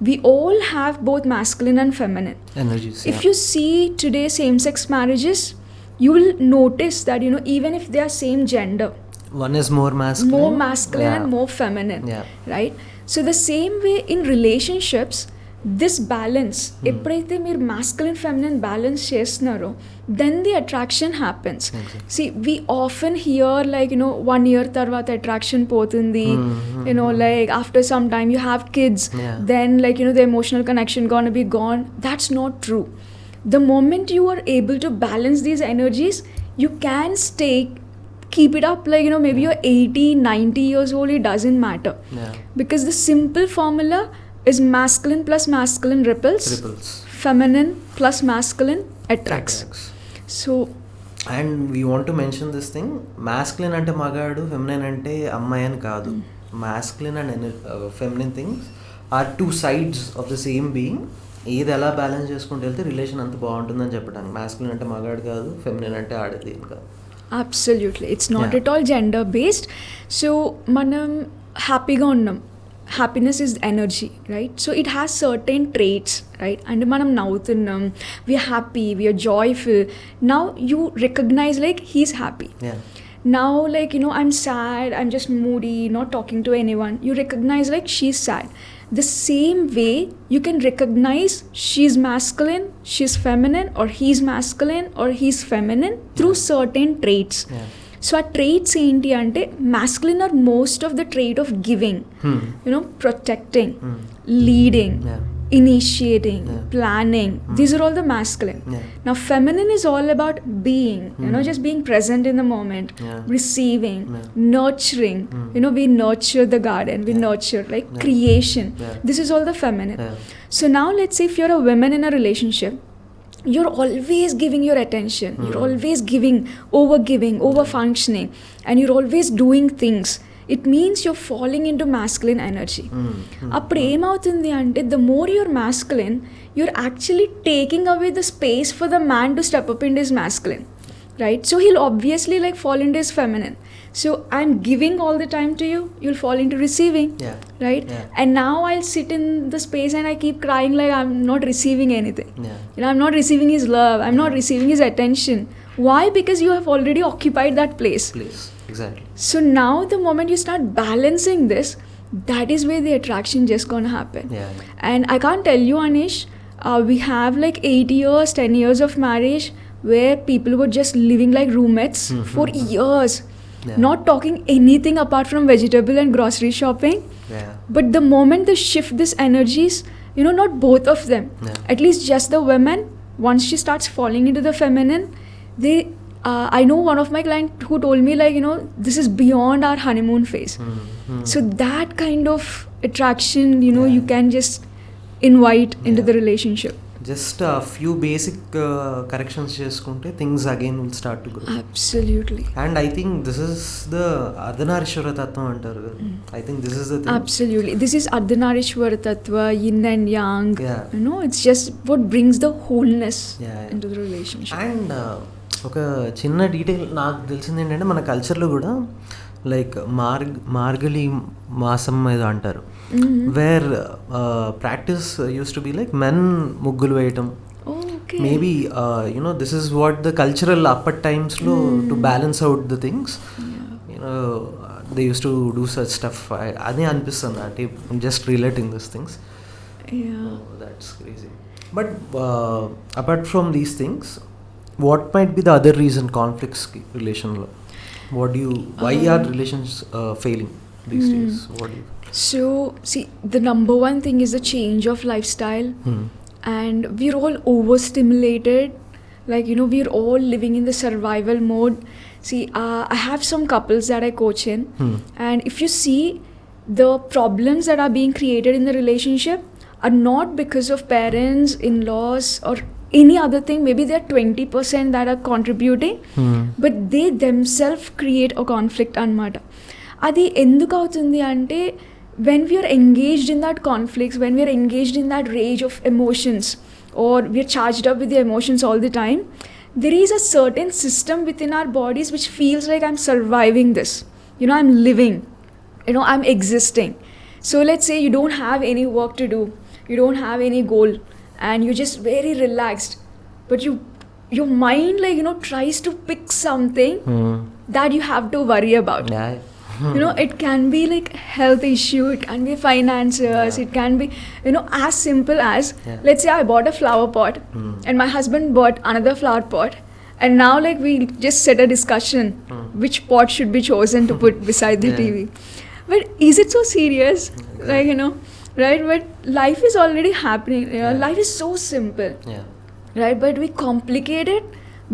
we all have both masculine and feminine energies. If you see today same-sex marriages, you will notice that, you know, even if they are same gender, one is more masculine and more feminine, right? So the same way in relationships, this balance, ఎప్పుడైతే మీరు masculine feminine balance చేస్తున్నారో, then the attraction happens. See, we often hear like, you know, 1 year తర్వాత attraction పోతుంది, you know, like after some time you have kids, then like, you know, the emotional connection gonna be gone. That's not true. The moment you are able to balance these energies, you can keep it up, like, you know, maybe you're 80, 90 years old, it doesn't matter. Because the simple formula is masculine plus masculine repels. Feminine plus masculine attracts. So, and we want to mention this thing, masculine ante magadu, feminine ante ammayi ani kaadu. Masculine and feminine things are two sides of the same being. ఏది ఎలా balance చేసుకుంటూ వెళ్తే relation అంత బాగుంటుందని చెప్పడానికి. masculine అంటే మగాడు కాదు, feminine అంటే ఆడేది కాదు. Absolutely, it's not at all gender based. So మనం హ్యాపీగా ఉన్నాం, happiness is energy, right? So it has certain traits, right? And manam navuthunnam, we are happy, we are joyful. Now you recognize like he's happy. Now, like, you know, I'm sad, I'm just moody, not talking to anyone. You recognize like she's sad. The same way you can recognize she's masculine, she's feminine, or he's masculine or he's feminine through certain traits. So our traits ఏంటి అంటే, masculine are most of the trait of giving, you know, protecting, leading, initiating, planning. These are all the masculine. Now feminine is all about being, you know, just being present in the moment, receiving, nurturing. You know, we nurture the garden, we nurture like creation. This is all the feminine. So now let's say if you're a woman in a relationship, you're always giving your attention, you're always giving, over functioning, and you're always doing things. It means you're falling into masculine energy. Appudu em avutundi ante, the more you're masculine, you're actually taking away the space for the man to step up into his masculine, right? So he'll obviously like fall into his feminine. So I'm giving all the time to you, you'll fall into receiving, right? And now I'll sit in the space and I keep crying like I'm not receiving anything. You know, I'm not receiving his love, I'm not receiving his attention. Why? Because you have already occupied that place. Exactly. So now the moment you start balancing this, that is where the attraction just gonna happen. And I can't tell you, Anish, we have like 8 years, 10 years of marriage where people were just living like roommates for years. Not talking anything apart from vegetable and grocery shopping. But the moment they shift these energies, you know, not both of them, at least just the women, once she starts falling into the feminine, they I know one of my clients who told me like, you know, this is beyond our honeymoon phase. So that kind of attraction, you know, you can just invite into the relationship. Just a few basic corrections చేసుకుంటే things again will start to grow. Absolutely. And I think this is the ardhanarishwara tattvam antaru. I think this is the thing. Absolutely. This is Ardhanarishwara Tattva, yin and yang. Yeah. You know, it's just what brings the wholeness Yeah. into the relationship. And ఒక చిన్న detail నాకు తెలిసింది ఏంటంటే మన కల్చర్లో కూడా like Margazhi మాసం ఏదో అంటారు, where practice use to be like men ముగ్గులు వేయటం. Okay. Maybe you know this is what the cultural upper టైమ్స్లో to balance out the things, you know they use to do such stuff. అదే అనిపిస్తుంది అంటే just relating this things. Yeah. That's crazy. But apart from these things, what might be the other reason conflicts relation lo? Why are relations failing these days? What do you? So, see, the number one thing is the change of lifestyle. And we're all overstimulated. Like, you know, we're all living in the survival mode. See, I have some couples that I coach in. And if you see, the problems that are being created in the relationship are not because of parents, in-laws, or any other thing. Maybe they're 20% that are contributing, but they themselves create a conflict anamata. Adi enduku avutundi ante, when we are engaged in that conflicts, when we are engaged in that rage of emotions, or we are charged up with the emotions all the time, there is a certain system within our bodies which feels like I'm surviving this. You know, I'm living. You know, I'm existing. So let's say you don't have any work to do, you don't have any goal, and you're just very relaxed, but your mind, like, you know, tries to pick something that you have to worry about. Yeah. You know, it can be like health issue, it can be finances, it can be, you know, as simple as, let's say I bought a flower pot and my husband bought another flower pot, and now like we just set a discussion which pot should be chosen to put beside the TV. But is it so serious? Like, you know, right? But life is already happening. You know, life is so simple. Yeah. Right? But we complicate it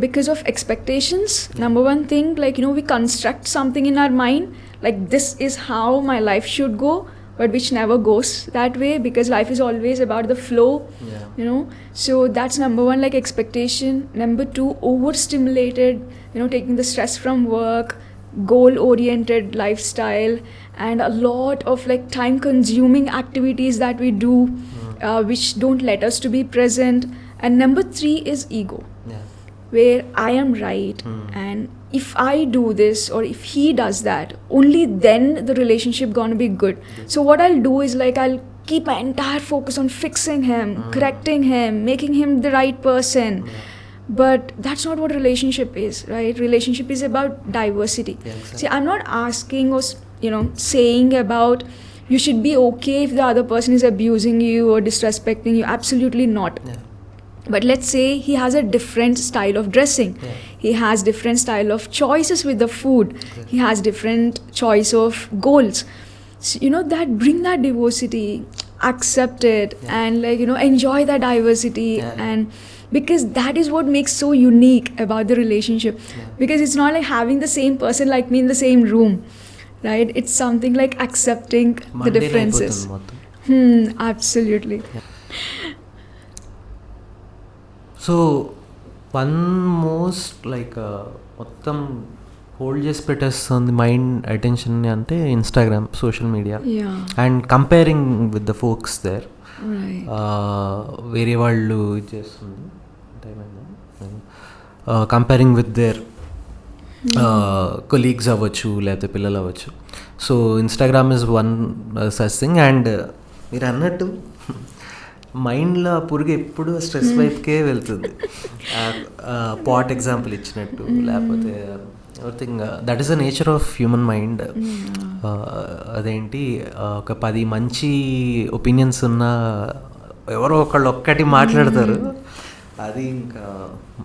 because of expectations. Number one thing, like, you know, we construct something in our mind, like this is how my life should go, but which never goes that way, because life is always about the flow. Yeah. You know, so that's number one, like expectation. Number two, overstimulated, you know, taking the stress from work, goal oriented lifestyle, and a lot of like time consuming activities that we do which don't let us to be present. And number three is ego, Yeah. where I am right, and if I do this or if he does that, only then the relationship gonna be good. So what I'll do is like I'll keep my entire focus on fixing him, correcting him, making him the right person. But that's not what relationship is, right? Relationship is about diversity. Yeah, exactly. See, I'm not asking or, you know, saying about you should be okay if the other person is abusing you or disrespecting you. Absolutely not. Yeah. But let's say he has a different style of dressing. Yeah. He has different style of choices with the food. He has different choice of goals. So, you know, that bring that diversity, accept it, and like, you know, enjoy that diversity. And because that is what makes so unique about the relationship. Because it's not like having the same person like me in the same room, right? It's something like accepting the Mundane differences. అయిపోతుంది మొత్తం. Absolutely. So one most like మొత్తం hold చేసి పెట్టేస్తుంది mind అటెన్షన్ని అంటే Instagram, social media, Yeah. And comparing with the folks there. Right. వేరే వాళ్ళు ఇది చేస్తుంది కంపేరింగ్ విత్ దేర్ కొలీగ్స్ అవ్వచ్చు లేకపోతే పిల్లలు అవ్వచ్చు. So Instagram is one such thing. And మీరు అన్నట్టు మైండ్లో పురుగు ఎప్పుడు స్ట్రెస్ వైపుకే వెళ్తుంది. పాట్ ఎగ్జాంపుల్ ఇచ్చినట్టు, లేకపోతే everything that is the nature of human mind. అదేంటి ఒక 10 మంచి ఒపీనియన్స్ ఉన్న ఎవరో ఒకళ్ళు ఒక్కటి మాట్లాడతారు, అది ఇంకా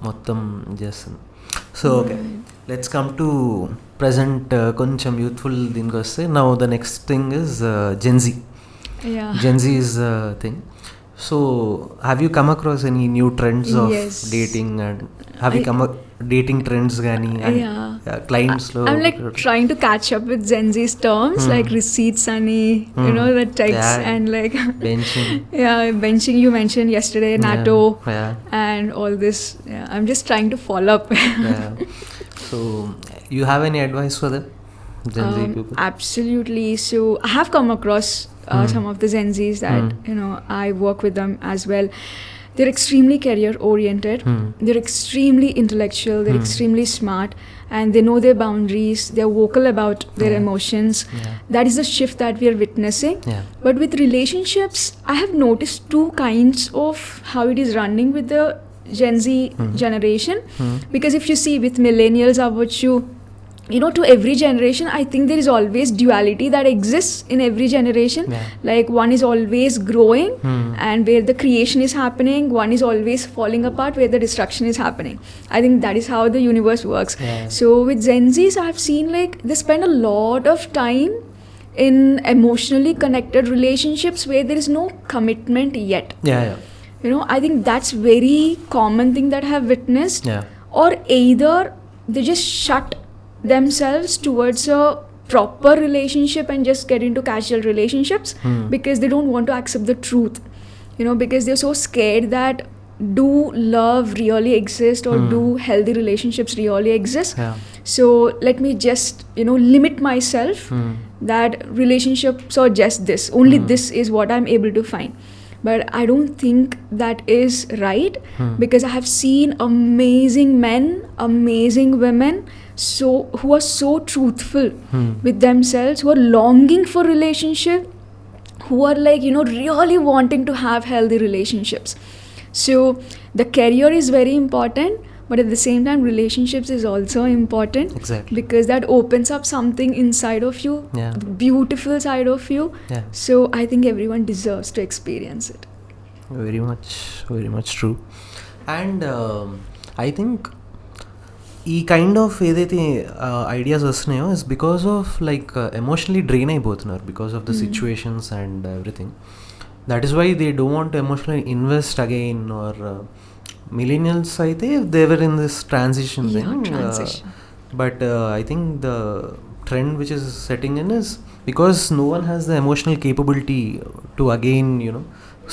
మొత్తం చేస్తుంది. So okay, let's come to present కొంచెం యూత్ఫుల్ దీనికి వస్తే. Now the next thing is GenZ. Yeah. GenZ is a thing So, have you come across any new trends of Yes. dating, and have you come dating trends gani and Yeah. clients lo? I'm like trying to catch up with Gen Z's terms like receipts and the text Yeah. and like benching. yeah, benching you mentioned yesterday, NATO Yeah. and all this. Yeah, I'm just trying to follow up. Yeah. So, you have any advice for them, Gen Z people? Absolutely. So I have come across some of the Gen Zs that I work with them as well. They're extremely career oriented. They're extremely intellectual. They're extremely smart, and they know their boundaries. They're vocal about their emotions. Yeah. That is the shift that we are witnessing. Yeah. But with relationships, I have noticed two kinds of how it is running with the Gen Z generation. Because if you see with millennials, about to every generation, I think there is always duality that exists in every generation. Yeah. Like one is always growing and where the creation is happening, one is always falling apart where the destruction is happening. I think that is how the universe works. Yeah. So with Gen Zs, I've seen like they spend a lot of time in emotionally connected relationships where there is no commitment yet. Yeah. I think that's very common thing that I have witnessed. Yeah. Or either they just shut themselves towards a proper relationship and just get into casual relationships because they don't want to accept the truth, because they're so scared that do love really exist or do healthy relationships really exist. Yeah. So let me just limit myself that relationships are just this, only this is what I'm able to find. But I don't think that is right because I have seen amazing men, amazing women who are so truthful with themselves, who are longing for relationship, who are like really wanting to have healthy relationships. So the career is very important, but at the same time relationships is also important. Exactly. Because that opens up something inside of you, Yeah. the beautiful side of you. Yeah. So I think everyone deserves to experience it. Very much true. And I think ఈ kind of ఏదైతే ideas వస్తున్నాయో is because of like emotionally drain అయిపోతున్నారు because of the situations and everything. That is why they don't want emotionally invest again. Or millennials అయితే they were in this transition thing. But I think the trend which is setting in is because no one has the emotional capability to again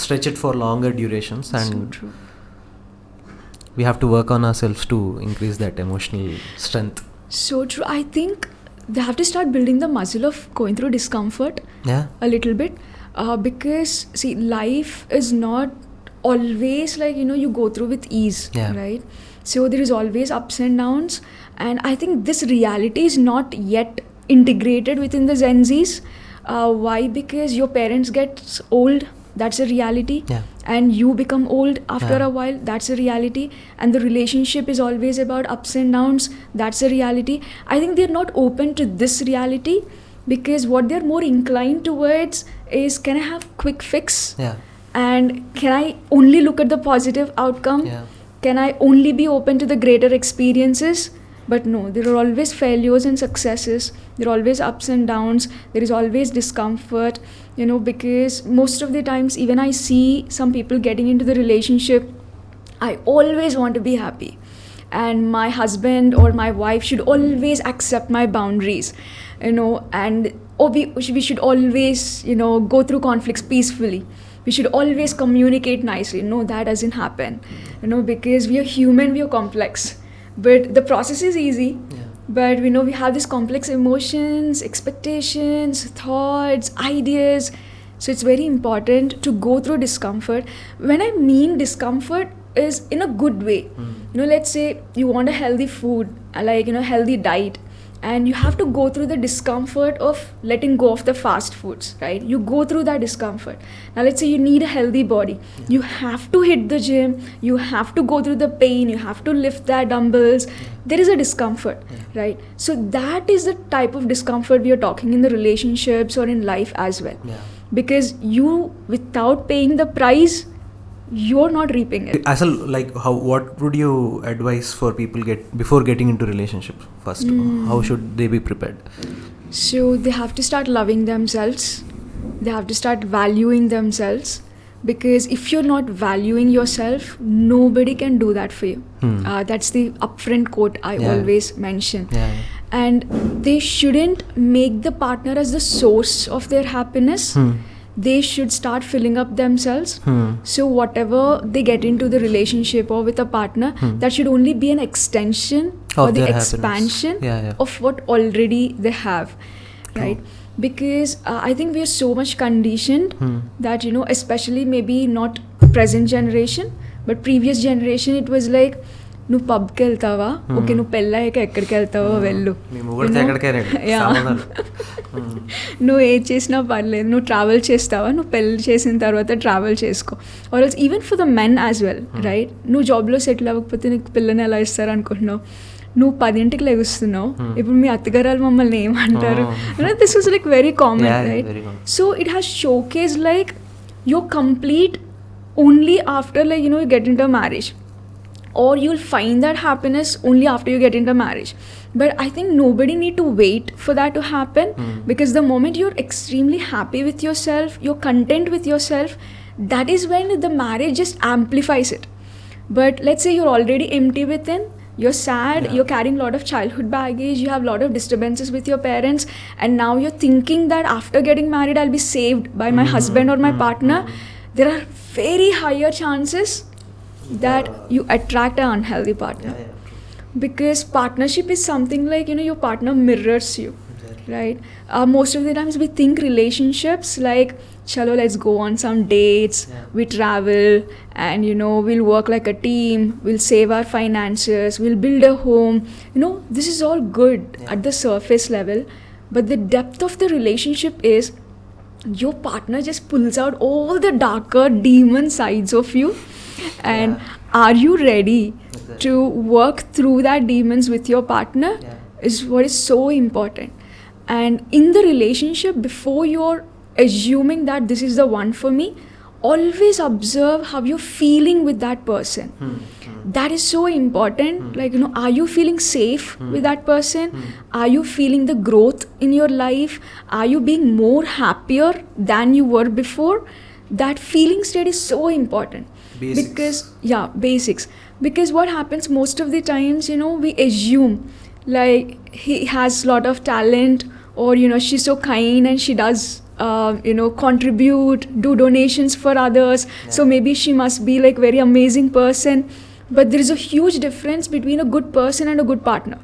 stretch it for longer durations, and So true. we have to work on ourselves to increase that emotional strength. So true. I think they have to start building the muscle of going through discomfort Yeah. a little bit because see, life is not always like you go through with ease. Yeah. Right? So there is always ups and downs, and I think this reality is not yet integrated within the Gen Zs. Why? Because your parents get old, that's a reality. Yeah. And you become old after Yeah. a while, that's a reality. And the relationship is always about ups and downs, that's a reality. I think they're not open to this reality because what they're more inclined towards is, can I have quick fix? Yeah. And can I only look at the positive outcome? Yeah. Can I only be open to the greater experiences? But no, there are always failures and successes. There are always ups and downs. There is always discomfort, because most of the times, even I see some people getting into the relationship, I always want to be happy. And my husband or my wife should always accept my boundaries, and we should always, go through conflicts peacefully. We should always communicate nicely. No, that doesn't happen, because we are human, we are complex. But the process is easy. Yeah. But we have these complex emotions, expectations, thoughts, ideas. So it's very important to go through discomfort. When I mean discomfort is in a good way. Let's say you want a healthy food, like healthy diet, and you have to go through the discomfort of letting go of the fast foods, right? You go through that discomfort. Now let's say you need a healthy body. You have to hit the gym, you have to go through the pain, you have to lift that dumbbells. There is a discomfort, right? So that is the type of discomfort we are talking in the relationships or in life as well. Yeah. Because you, without paying the price, you're not reaping it. As what would you advise for people before getting into relationships first? How should they be prepared? So they have to start loving themselves. They have to start valuing themselves because if you're not valuing yourself, nobody can do that for you. That's the upfront quote I always mention. And they shouldn't make the partner as the source of their happiness. They should start filling up themselves. So whatever they get into the relationship or with a partner, that should only be an extension of or the their expansion happiness. of what already they have, right? Because I think we are so much conditioned that, especially maybe not present generation, but previous generation, it was like, నువ్వు పబ్కి వెళ్తావా, okay నువ్వు పెళ్ళాక ఎక్కడికి వెళ్తావో వెళ్ళు, నువ్వు ఏది చేసినా పర్లేదు, నువ్వు ట్రావెల్ చేస్తావా, నువ్వు పెళ్ళి చేసిన తర్వాత ట్రావెల్ చేసుకో. Or else even for the men as well, right? నువ్వు జాబ్లో సెటిల్ అవ్వకపోతే నీకు పిల్లని ఎలా ఇస్తారు అనుకుంటున్నావు? నువ్వు 10ంటికి లెగుస్తున్నావు, ఇప్పుడు మీ అత్తగారాలు మమ్మల్ని ఏమంటారు? This was like very common, right? So it has showcase like you're complete only after, like, you get into a marriage, or you'll find that happiness only after you get into marriage. But I think nobody need to wait for that to happen, because the moment you're extremely happy with yourself, you're content with yourself, that is when the marriage just amplifies it. But let's say you're already empty within, you're sad, you're carrying a lot of childhood baggage, you have a lot of disturbances with your parents, and now you're thinking that after getting married I'll be saved by my husband or my partner. There are very higher chances that you attract an unhealthy partner. Because partnership is something like, your partner mirrors you, right? Most of the times we think relationships like, chalo, let's go on some dates, we travel, and we'll work like a team, we'll save our finances, we'll build a home. This is all good at the surface level, but the depth of the relationship is your partner just pulls out all the darker demon sides of you. And are you ready to work through that demons with your partner is what is so important. And in the relationship, before you're assuming that this is the one for me, always observe how you're feeling with that person. That is so important. Like, are you feeling safe with that person? Are you feeling the growth in your life? Are you being more happier than you were before? That feeling state is so important. Basics. Because basics. Because what happens most of the times, we assume like he has a lot of talent, or she's so kind and she does contribute, do donations for others, so maybe she must be like very amazing person. But there is a huge difference between a good person and a good partner.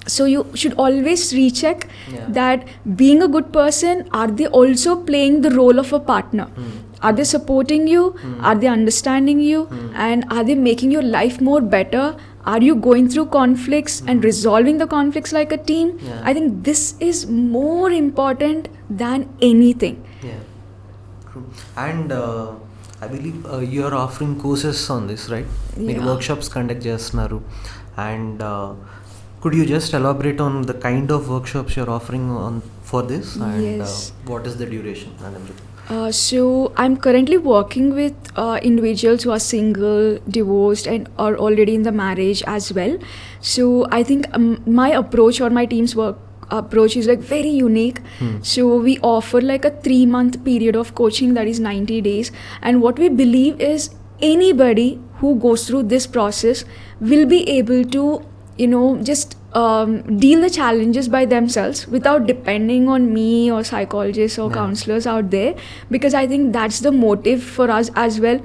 So you should always recheck that being a good person, are they also playing the role of a partner? Are they supporting you? Are they understanding you? And are they making your life more better? Are you going through conflicts and resolving the conflicts like a team? I think this is more important than anything. True. And I believe you are offering courses on this, right? Like workshops conduct చేస్తున్నారు. And could you just elaborate on the kind of workshops you're offering on for this, and what is the duration and everything? So I'm currently working with individuals who are single, divorced, and are already in the marriage as well. So I think my approach or my team's approach is like very unique. So we offer like a 3-month period of coaching, that is 90 days. And what we believe is anybody who goes through this process will be able to just deal the challenges by themselves without depending on me or psychologists or counselors out there. Because I think that's the motive for us as well.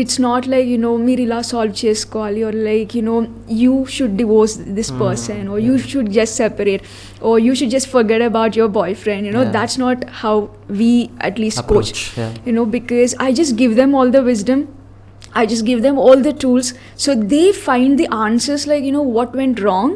It's not like మీరు ఇలా solve చేసుకోవాలి, or like you should divorce this person, or you should just separate, or you should just forget about your boyfriend. That's not how we at least approach, coach. Because I just give them all the wisdom, I just give them all the tools, so they find the answers, like what went wrong.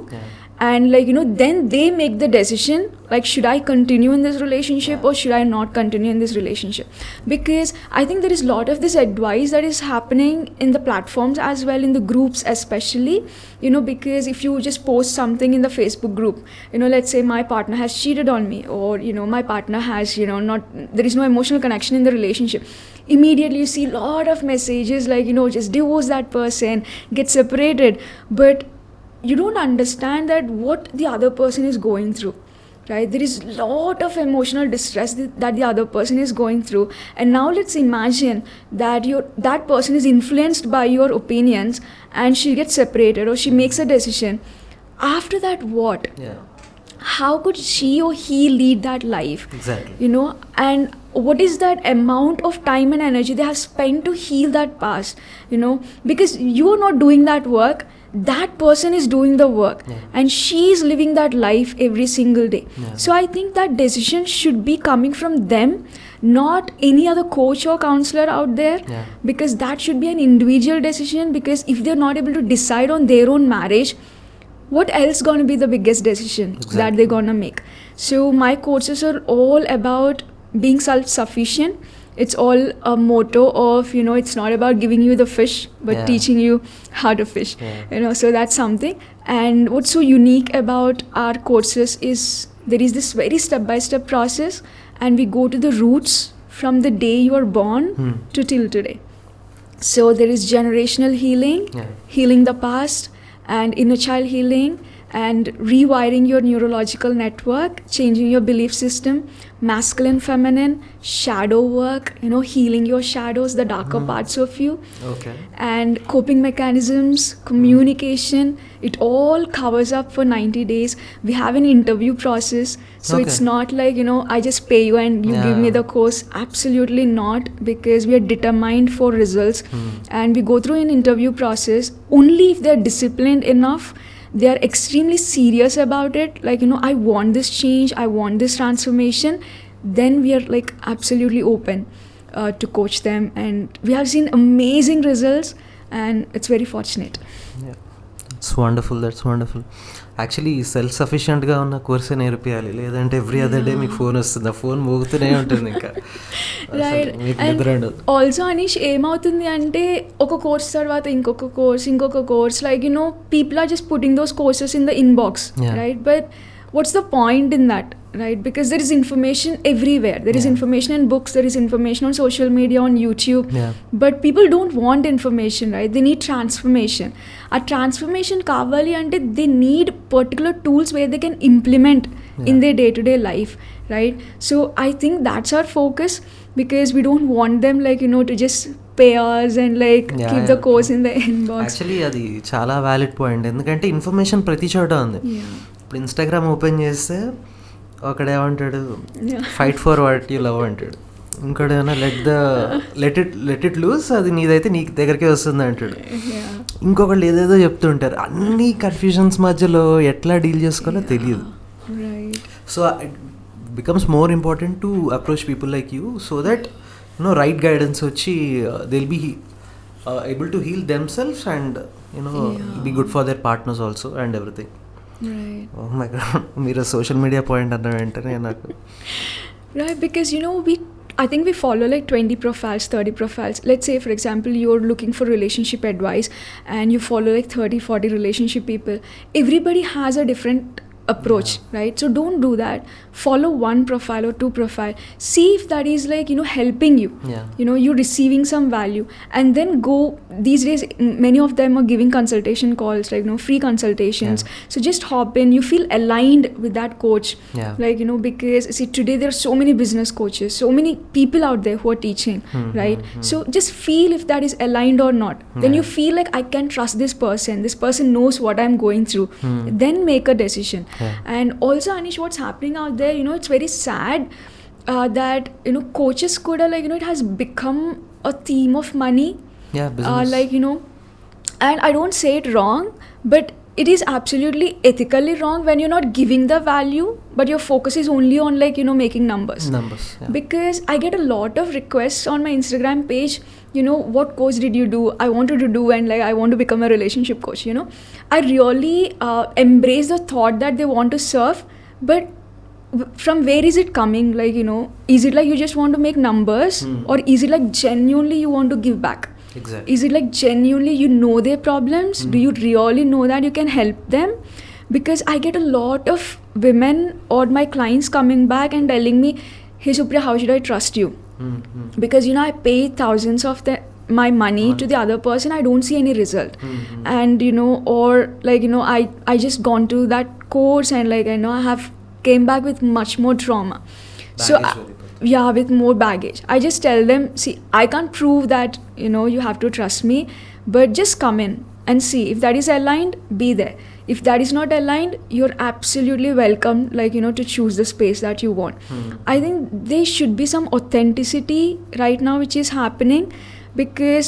And like then they make the decision, like should I continue in this relationship or should I not continue in this relationship. Because I think there is a lot of this advice that is happening in the platforms as well, in the groups especially, because if you just post something in the Facebook group, let's say my partner has cheated on me, or my partner has not, there is no emotional connection in the relationship, immediately you see a lot of messages like just divorce that person, get separated. But you don't understand that what the other person is going through. right? There is lot of emotional distress that the other person is going through, and now let's imagine that that person is influenced by your opinions, and she gets separated or she makes a decision. After that, what? Yeah. How could she or he lead that life? Exactly. You know, and what is that amount of time and energy they have spent to heal that past? You know, because you are not doing that work, that person is doing the work, and she is living that life every single day. So I think that decision should be coming from them, not any other coach or counselor out there, because that should be an individual decision. Because if they're not able to decide on their own marriage, what else gonna be the biggest decision that they're gonna make? So my courses are all about being self-sufficient. It's all a motto of, you know, it's not about giving you the fish, but teaching you how to fish. You know, so that's something. And what's so unique about our courses is there is this very step-by-step process, and we go to the roots from the day you are born to till today. So there is generational healing, healing the past, and inner child healing, and rewiring your neurological network, changing your belief system, masculine, feminine, shadow work, you know, healing your shadows, the darker parts of you, and coping mechanisms, communication. It all covers up for 90 days. We have an interview process, so it's not like, you know, I just pay you and you give me the course. Absolutely not, because we are determined for results, and we go through an interview process. Only if they're disciplined enough, they are extremely serious about it, like, you know, I want this change, I want this transformation, then we are like absolutely open to coach them, and we have seen amazing results, and it's very fortunate. That's wonderful. Actually self సఫిషియెంట్గా ఉన్న కోర్సే నేర్పియాలి, లేదంటే every other day మీకు phone వస్తుంది, ఆ phone మోగుతూనే ఉంటుంది ఇంకా. రైట్. అండ్ ఆల్సో అనీష్ ఏమవుతుంది అంటే ఒక కోర్స్ తర్వాత ఇంకొక course, like, you know, people are just putting those courses in the inbox, right? But what's the point in that, right? Because there is information everywhere. There is information in books, there is information on social media, on YouTube, but people don't want information, right? They need transformation. A transformation kavali ante they need particular tools where they can implement in their day-to-day life, right? So I think that's our focus, because we don't want them, like, you know, to just pay us and like keep the course in the inbox. Actually అది చాలా valid point, ఎందుకంటే information ప్రతి చోట ఉంది. ఇప్పుడు Instagram open చేస్తే ఒకడేమంటాడు, fight for what you love అంటాడు, ఇంకోటేమన్నా లెట్ ఇట్ లూజ్, అది నీదైతే నీ దగ్గరికే వస్తుంది అంటాడు, ఇంకొకళ్ళు ఏదేదో చెప్తుంటారు. అన్ని కన్ఫ్యూజన్స్ మధ్యలో ఎట్లా డీల్ చేసుకోవాలో తెలియదు. So it becomes more important to approach people like you, so that right guidance వచ్చి they will be able to heal themselves and be good for their partners also and everything. Right. Oh my god, మీరు social media point అన్న వెంటనే నాకు. Right, because I think we follow like 20 profiles, 30 profiles. Let's say, for example, you're looking for relationship advice and you follow like 30, 40 relationship people. Everybody has a different approach, right? So don't do that. Follow one profile or two profile. See if that is like, helping you. You're receiving some value. And then go, these days, many of them are giving consultation calls, like, free consultations. So just hop in. You feel aligned with that coach. Like, because see, today there are so many business coaches, so many people out there who are teaching, right? So just feel if that is aligned or not. Then you feel like, I can trust this person. This person knows what I'm going through. Then make a decision. And also, Anish, what's happening out there, it's very sad that, coaches could, like, it has become a theme of money. Business. Like, and I don't say it wrong, but it is absolutely ethically wrong when you're not giving the value, but your focus is only on, like, making numbers. Because I get a lot of requests on my Instagram page, what course did you do? I wanted to do, and like, I want to become a relationship coach, I really embrace the thought that they want to serve, but from where is it coming? Like, is it like you just want to make numbers, or is it like genuinely you want to give back? Exactly. Is it like genuinely you know their problems? Do you really know that you can help them? Because I get a lot of women or my clients coming back and telling me, hey Supriya, how should I trust you? Because I pay thousands of my money to the other person, I don't see any result. And or like, I just gone to that course, and like, I have came back with much more trauma. Yeah, with more baggage. I just tell them, see, I can't prove that, you have to trust me, but just come in and see. If that is aligned, be there. If that is not aligned, you're absolutely welcome, to choose the space that you want. I think there should be some authenticity right now which is happening, because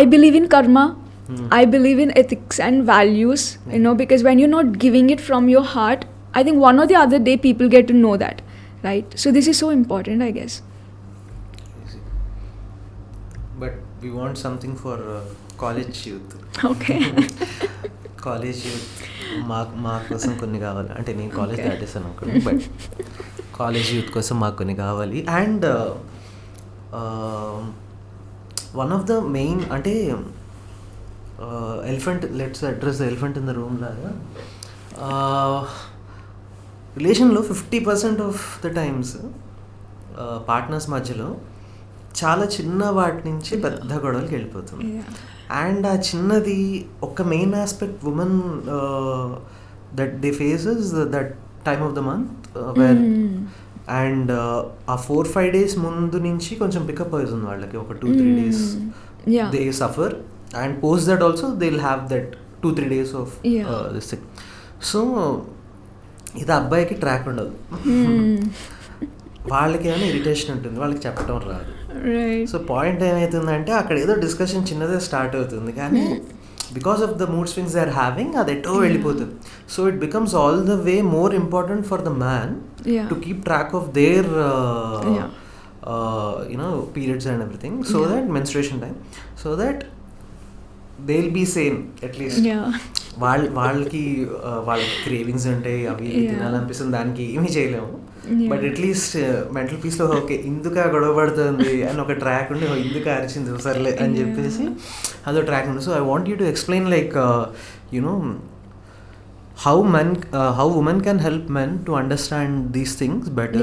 I believe in karma. I believe in ethics and values, because when you're not giving it from your heart, I think one or the other day people get to know that, right? So this is so important, I guess. But we want something for college youth. Okay. College youth మా కోసం కొన్ని కావాలి, అంటే నేను college దాటేసాను అనుకోండి, but college youth కోసం మాకు కొన్ని కావాలి. And one of the main, అంటే elephant, let's address the elephant in the room లాగా, రిలేషన్లో 50% ఆఫ్ ద టైమ్స్ పార్ట్నర్స్ మధ్యలో చాలా చిన్న వాటి నుంచి పెద్ద గొడవలకి వెళ్ళిపోతుంది. అండ్ ఆ చిన్నది ఒక main aspect women that they faces that time of the month where, and ఆ 4-5 days ముందు నుంచి కొంచెం పికప్ అవుతుంది వాళ్ళకి, ఒక 2-3 days they suffer, and post that also they will have that 2-3 days of this thing. So ఇది అబ్బాయికి track ఉండదు, వాళ్ళకి ఏమైనా ఇరిటేషన్ ఉంటుంది, వాళ్ళకి చెప్పడం రాదు. సో పాయింట్ ఏమవుతుందంటే అక్కడ ఏదో డిస్కషన్ చిన్నదే స్టార్ట్ అవుతుంది, కానీ because of the mood swings they are having అది ఎటో వెళ్ళిపోతుంది. So it becomes all the way more important for the man to keep track of their periods and everything, so that menstruation time, so that they'll be sane at least. వాళ్ళకి cravings ఉంటాయి, అవి తినాలనిపిస్తుంది, దానికి ఏమీ చేయలేము, but at least mental పీస్లో okay ఇందుక గొడవ పడుతుంది అని ఒక ట్రాక్ ఉండి, ఇందుక అరిచింది సర్లే అని చెప్పేసి అదో ట్రాక్ ఉంది. So I want you to explain like how women can help men to understand these things better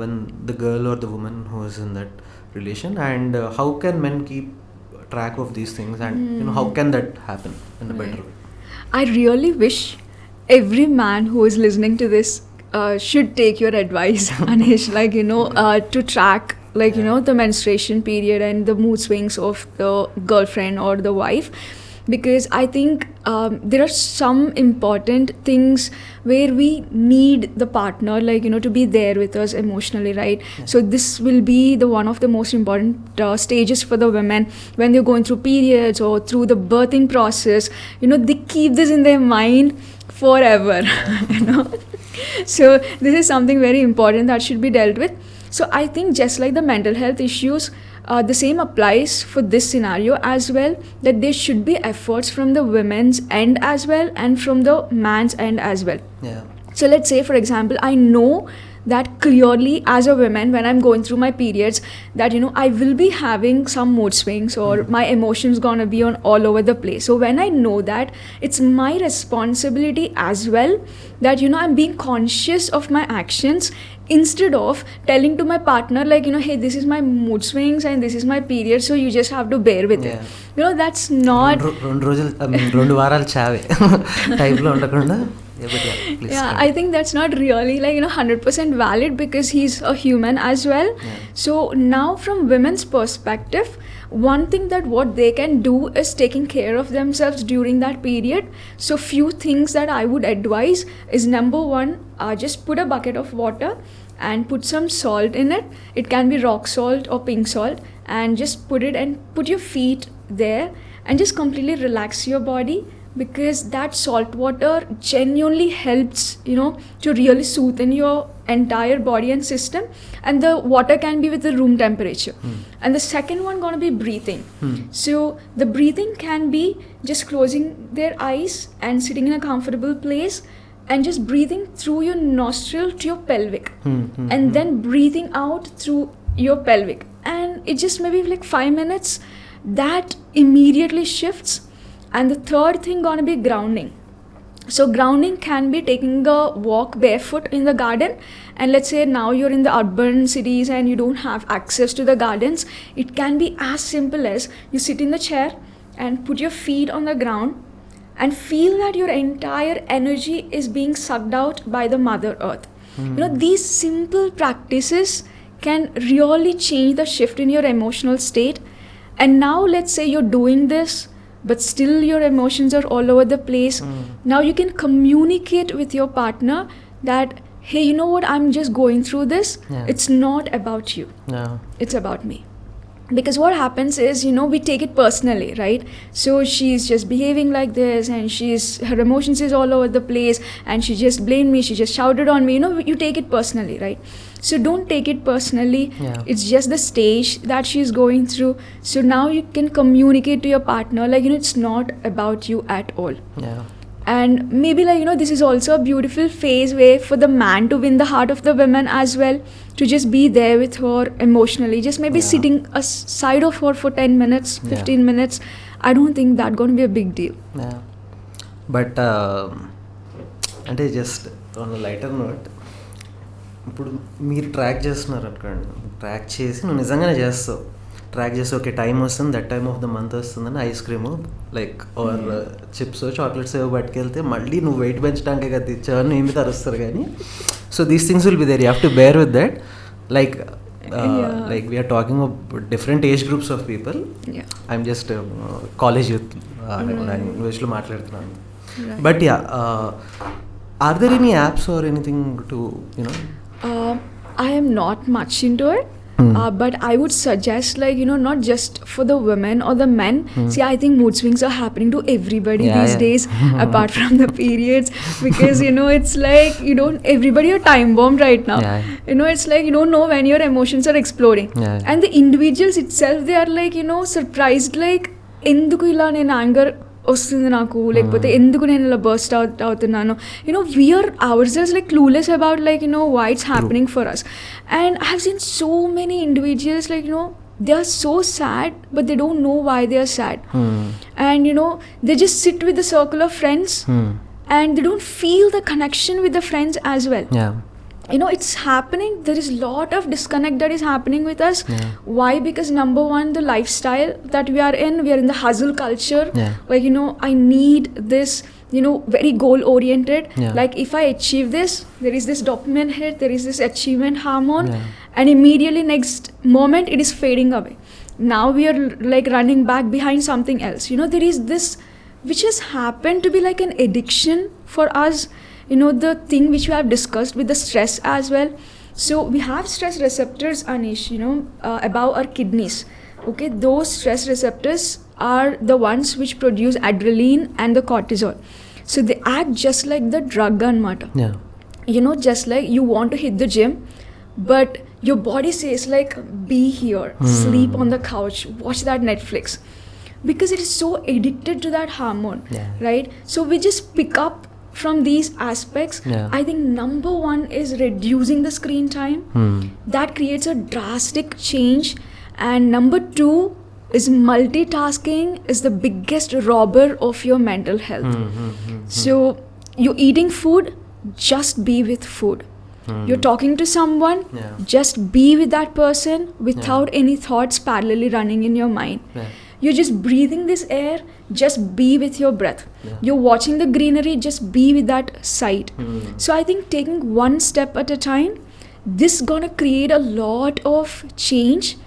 when the girl or the woman who is in that relation, and how can men keep track of these things, and how can that happen in a better way. I really wish every man who is listening to this should take your advice, Anish, to track the menstruation period and the mood swings of the girlfriend or the wife, because I think there are some important things where we need the partner to be there with us emotionally, right? So this will be the one of the most important stages for the women when they're going through periods or through the birthing process. They keep this in their mind forever. So this is something very important that should be dealt with. So I think just like the mental health issues, the same applies for this scenario as well, that there should be efforts from the women's end as well and from the man's end as well. So let's say, for example, I know that clearly as a woman when I'm going through my periods that I will be having some mood swings or my emotions gonna be on all over the place. So when I know that, it's my responsibility as well that I'm being conscious of my actions, instead of telling to my partner hey, this is my mood swings and this is my period, so you just have to bear with it. That's not రెండు వారాలు చావే టైప్లో ఉండకుండా. I think that's not really 100% valid, because he's a human as well. So now from women's perspective, one thing that what they can do is taking care of themselves during that period. So few things that I would advise is, number one, just put a bucket of water and put some salt in it. It can be rock salt or pink salt, and just put it and put your feet there and just completely relax your body, because that salt water genuinely helps to really soothe in your entire body and system, and the water can be with the room temperature. And the second one gonna be breathing. So the breathing can be just closing their eyes and sitting in a comfortable place and just breathing through your nostril to your pelvic, and then breathing out through your pelvic, and it just maybe 5 minutes, that immediately shifts. And the third thing gonna be grounding. So grounding can be taking a walk barefoot in the garden, and let's say now you're in the urban cities and you don't have access to the gardens, it can be as simple as you sit in the chair and put your feet on the ground and feel that your entire energy is being sucked out by the Mother Earth. These simple practices can really change the shift in your emotional state. And now let's say you're doing this, but still your emotions are all over the place. Now you can communicate with your partner that, hey, you know what, I'm just going through this. It's not about you. It's about me. Because what happens is, we take it personally, right? So she's just behaving like this, and her emotions is all over the place, and she just blamed me, she just shouted on me. You take it personally, right? So don't take it personally. It's just the stage that she's going through. So now you can communicate to your partner, like, it's not about you at all. And maybe, like, this is also a beautiful phase way for the man to win the heart of the woman as well, to just be there with her emotionally, just maybe sitting aside of her for 10 minutes, 15 minutes. I don't think that's going to be a big deal. But అంటే just on lighter note, ఇప్పుడు మీరు track చేస్తున్నారు అనుకోండి, track చేసి నువ్వు నిజంగానే చేస్తావు, track చేసి ఓకే టైం వస్తుంది, that time of the month వస్తుందని ice cream like or chips chocolates ఏవో పట్టుకెళ్తే మళ్ళీ నువ్వు వెయిట్ పెంచడానికే కదా తెచ్చావని ఏమి తరుస్తారు. కానీ so these things will be there, you have to bear with that. Like we're talking about different age groups of people. I'm just college youth లాంగ్వేజ్లో మాట్లాడుతున్నాను. But are there any apps or anything to I am not much into it. But I would suggest, like, not just for the women or the men. See, I think mood swings are happening to everybody these days, apart from the periods, because, it's like, everybody are time bombed right now. It's like, you don't know when your emotions are exploding. And the individuals itself, they are like, surprised, like, enduku ila nenu anger వస్తుంది నాకు, లేకపోతే ఎందుకు నేను ఇలా burst అవుతున్నాను. We're our cells like clueless about like why it's happening for us. And I have seen so many individuals, like, they are so sad, but they don't know why they are sad. And they just sit with the circle of friends, and they don't feel the connection with the friends as well. It's happening. There is a lot of disconnect that is happening with us. Why? Because number one, the lifestyle that we are in the hustle culture. Like, I need this, very goal oriented. Like, if I achieve this, there is this dopamine hit, there is this achievement hormone, and immediately next moment it is fading away. Now we are like running back behind something else. There is this which has happened to be like an addiction for us. The thing which we have discussed with the stress as well. So we have stress receptors, Anish, above our kidneys. Okay, those stress receptors are the ones which produce adrenaline and the cortisol. So they act just like the drug anamata. Just like you want to hit the gym, but your body says like, be here, sleep on the couch, watch that Netflix, because it is so addicted to that hormone, right? So we just pick up from these aspects. I think number one is reducing the screen time. That creates a drastic change. And number two is multitasking is the biggest robber of your mental health. So you're eating food, just be with food. You're talking to someone, just be with that person without any thoughts parallelly running in your mind. You're just breathing this air, just be with your breath. You're watching the greenery, just be with that sight. So I think taking one step at a time, this gonna create a lot of change.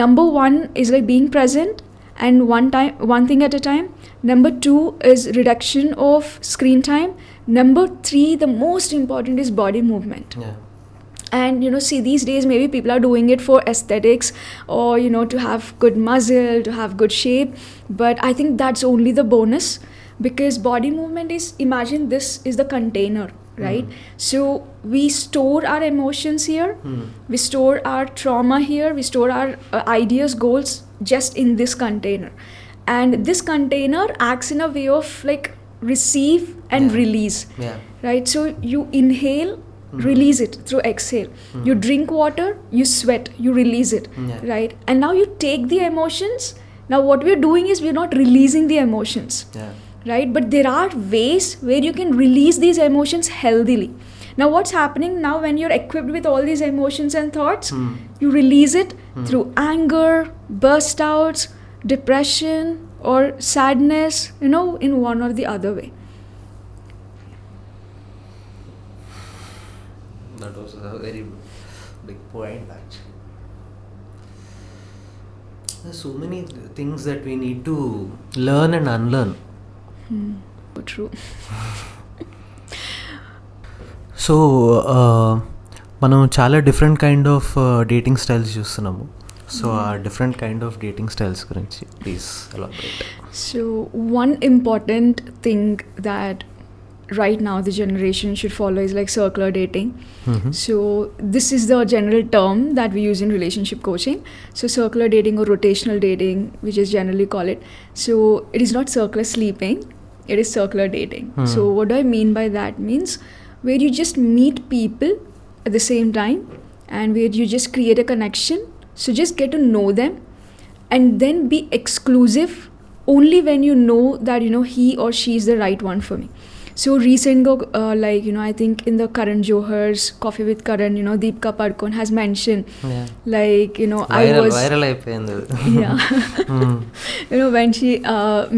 Number one is like being present, and one thing at a time. Number two is reduction of screen time. Number three, the most important, is body movement. And see, these days maybe people are doing it for aesthetics, or to have good muscle, to have good shape, but I think that's only the bonus, because body movement is, imagine this is the container, right? So we store our emotions here, we store our trauma here, we store our ideas, goals just in this container, and this container acts in a way of like receive and release, right? So you inhale, release it through exhale. You drink water, you sweat, you release it, right? And now you take the emotions. Now what we're doing is we're not releasing the emotions, right? But there are ways where you can release these emotions healthily. Now what's happening now when you're equipped with all these emotions and thoughts, you release it through anger, burst outs, depression, or sadness, in one or the other way. That was a very big point actually. There's so many things that we need to learn and unlearn. True. So మనం చాలా different kind of dating styles చూస్తున్నాము. So ఆ different kind of dating styles గురించి please elaborate. So one important thing that right now the generation should follow is like circular dating. So this is the general term that we use in relationship coaching. So circular dating or rotational dating, we just generally call it. So it is not circular sleeping, it is circular dating. So what do I mean by that? Means where you just meet people at the same time and where you just create a connection. So just get to know them and then be exclusive only when you know that he or she is the right one for me. So recent like I think in the Karan Johar's Coffee with Karan, Deepika Padukone has mentioned like viral అయిపోయింది. Yeah. When she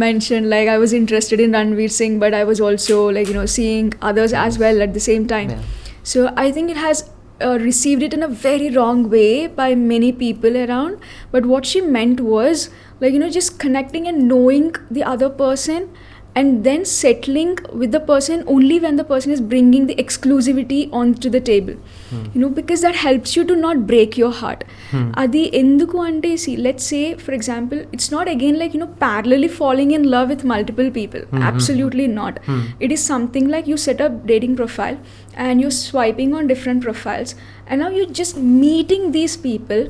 mentioned like I was interested in Ranveer Singh but I was also like seeing others as well at the same time. So I think it has received it in a very wrong way by many people around, but what she meant was like just connecting and knowing the other person and then settling with the person only when the person is bringing the exclusivity onto the table. Because that helps you to not break your heart. Adi enduku ante, see, let's say for example it's not again like parallelly falling in love with multiple people. Absolutely not. It is something like you set up dating profile and you're swiping on different profiles and now you're just meeting these people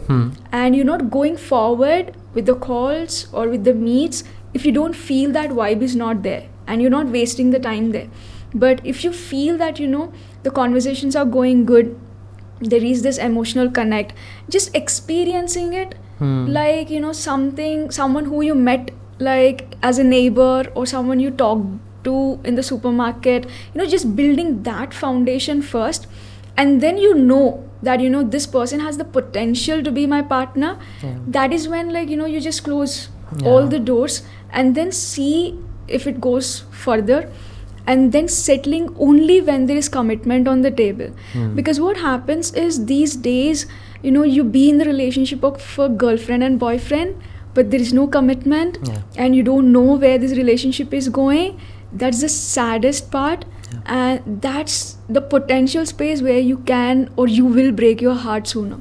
and you're not going forward with the calls or with the meets if you don't feel that vibe is not there and you're not wasting the time there. But if you feel that the conversations are going good, there is this emotional connect, just experiencing it like someone who you met like as a neighbor or someone you talked to in the supermarket, just building that foundation first and then that this person has the potential to be my partner. That is when like you just close all the doors and then see if it goes further and then settling only when there is commitment on the table. Because what happens is these days you be in the relationship of a girlfriend and boyfriend but there is no commitment and you don't know where this relationship is going. That's the saddest part. And that's the potential space where you can or you will break your heart sooner.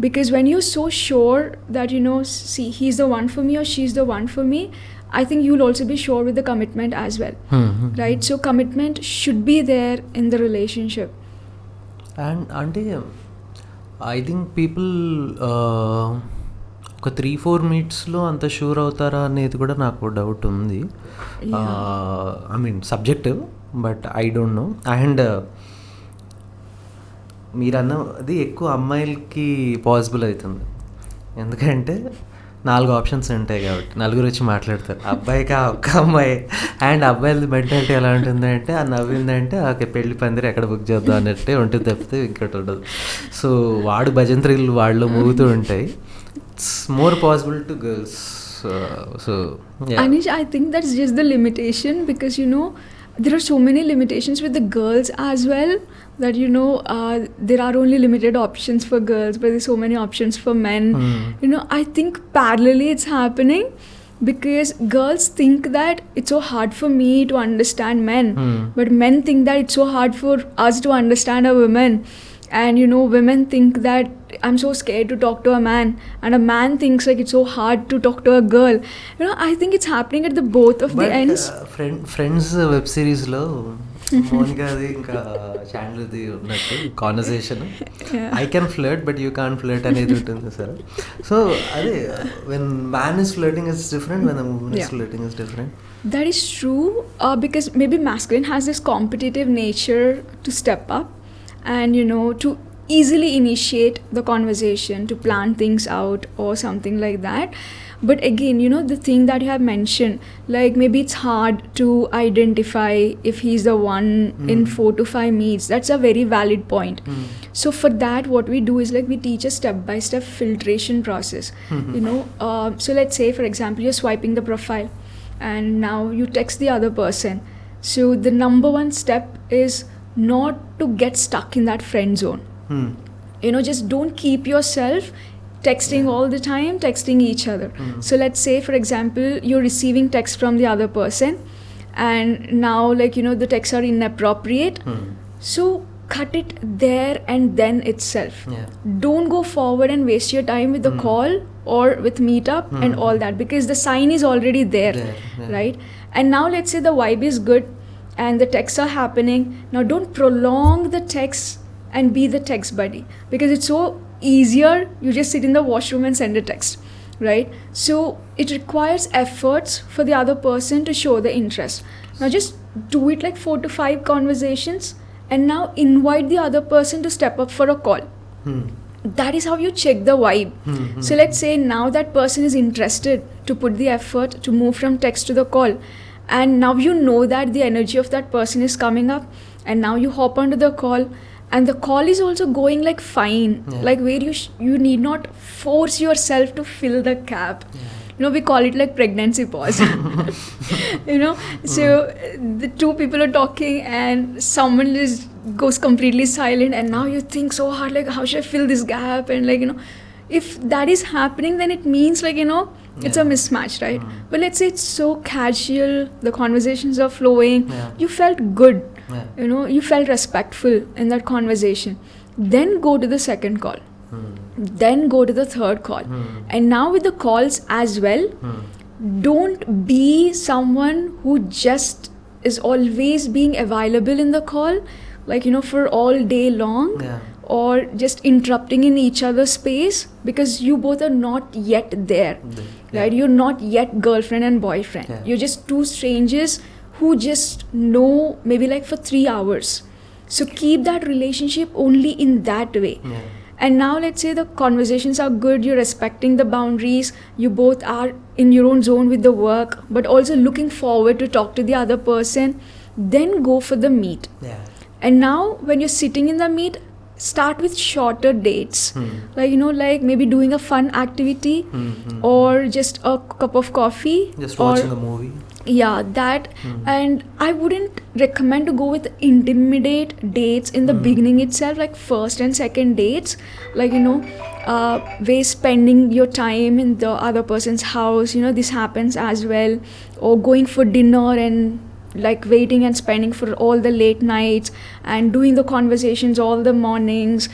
Because when you're so sure that see he's the one for me or she's the one for me, I think you'll also be sure with the commitment as well. Right? So commitment should be there in the relationship. And అంటే I think people ఒక 3-4 మీట్స్లో అంత sure అవుతారా అనేది కూడా నాకు doubt ఉంది. I mean subjective but I don't know. And మీరు అన్నది ఎక్కువ అమ్మాయిలకి పాసిబుల్ అవుతుంది ఎందుకంటే 4 ఆప్షన్స్ ఉంటాయి కాబట్టి నలుగురు వచ్చి మాట్లాడతారు. అబ్బాయికి ఒక్క అమ్మాయి అండ్ అబ్బాయిలది మెంటాలిటీ ఎలా ఉంటుందంటే ఆ నవ్విందంటే ఓకే పెళ్లి పందిరి ఎక్కడ బుక్ చేద్దాం అన్నట్టే ఉంటుంది తప్పితే ఇంకోటి ఉండదు. సో వాడు భజంత్రీలు వాళ్ళు మూగుతూ ఉంటాయి. It's more possible to girls. So Anish, I think that's just the limitation because there are so many limitations with the girls as well that there are only limited options for girls but there's so many options for men. I think parallelly it's happening because girls think that it's so hard for me to understand men but men think that it's so hard for us to understand a woman. And women think that I'm so scared to talk to a man and a man thinks like it's so hard to talk to a girl. I think it's happening at the both of the ends. Friends web సిరీస్లో మోనికాది ఇంకా చాండ్లది ఉన్నట్టు conversation I can flirt but you can't flirt అనేది ఉంటుంది sir. So అదే when man is flirting is different, when women is flirting is different. That is true because maybe masculine has this competitive nature to step up and to easily initiate the conversation, to plan things out or something like that. But again the thing that you have mentioned, like maybe it's hard to identify if he's the one in 4 to 5 meets. That's a very valid point. So for that what we do is like we teach a step by step filtration process. So let's say for example you're swiping the profile and now you text the other person. So the number one step is not to get stuck in that friend zone. Just don't keep yourself texting all the time, texting each other. So let's say, for example, you're receiving text from the other person, and now the texts are inappropriate. So cut it there and then itself. Don't go forward and waste your time with the call or with meetup and all that, because the sign is already there. Right? And now let's say the vibe is good and the texts are happening. Now don't prolong the text and be the text buddy, because it's so easier. You just sit in the washroom and send a text, right? So it requires efforts for the other person to show the interest. Now just do it like 4 to 5 conversations, and now invite the other person to step up for a call. That is how you check the vibe. So let's say now that person is interested to put the effort to move from text to the call, and now you know that the energy of that person is coming up, and now you hop onto the call, and the call is also going like fine, like where you need not force yourself to fill the gap. We call it like pregnancy pause. So the two people are talking and someone goes completely silent, and now you think so hard, like how should I fill this gap, and if that is happening, then it means it's a mismatch, right? But let's say it's so casual, the conversations are flowing, you felt good, you felt respectful in that conversation. Then go to the second call. Then go to the third call. And now with the calls as well, don't be someone who just is always being available in the call, for all day long, or just interrupting in each other's space, because you both are not yet there, right? You're not yet girlfriend and boyfriend. You're just two strangers who just know maybe for 3 hours. So keep that relationship only in that way. And now let's say the conversations are good, you're respecting the boundaries, you both are in your own zone with the work, but also looking forward to talk to the other person. Then go for the meet. And now when you're sitting in the meet, start with shorter dates. Like maybe doing a fun activity, or just a cup of coffee. Just watching a movie. That. And I wouldn't recommend to go with intimidate dates in the beginning itself, like first and second dates, way spending your time in the other person's house, this happens as well, or going for dinner and waiting and spending for all the late nights and doing the conversations all the mornings.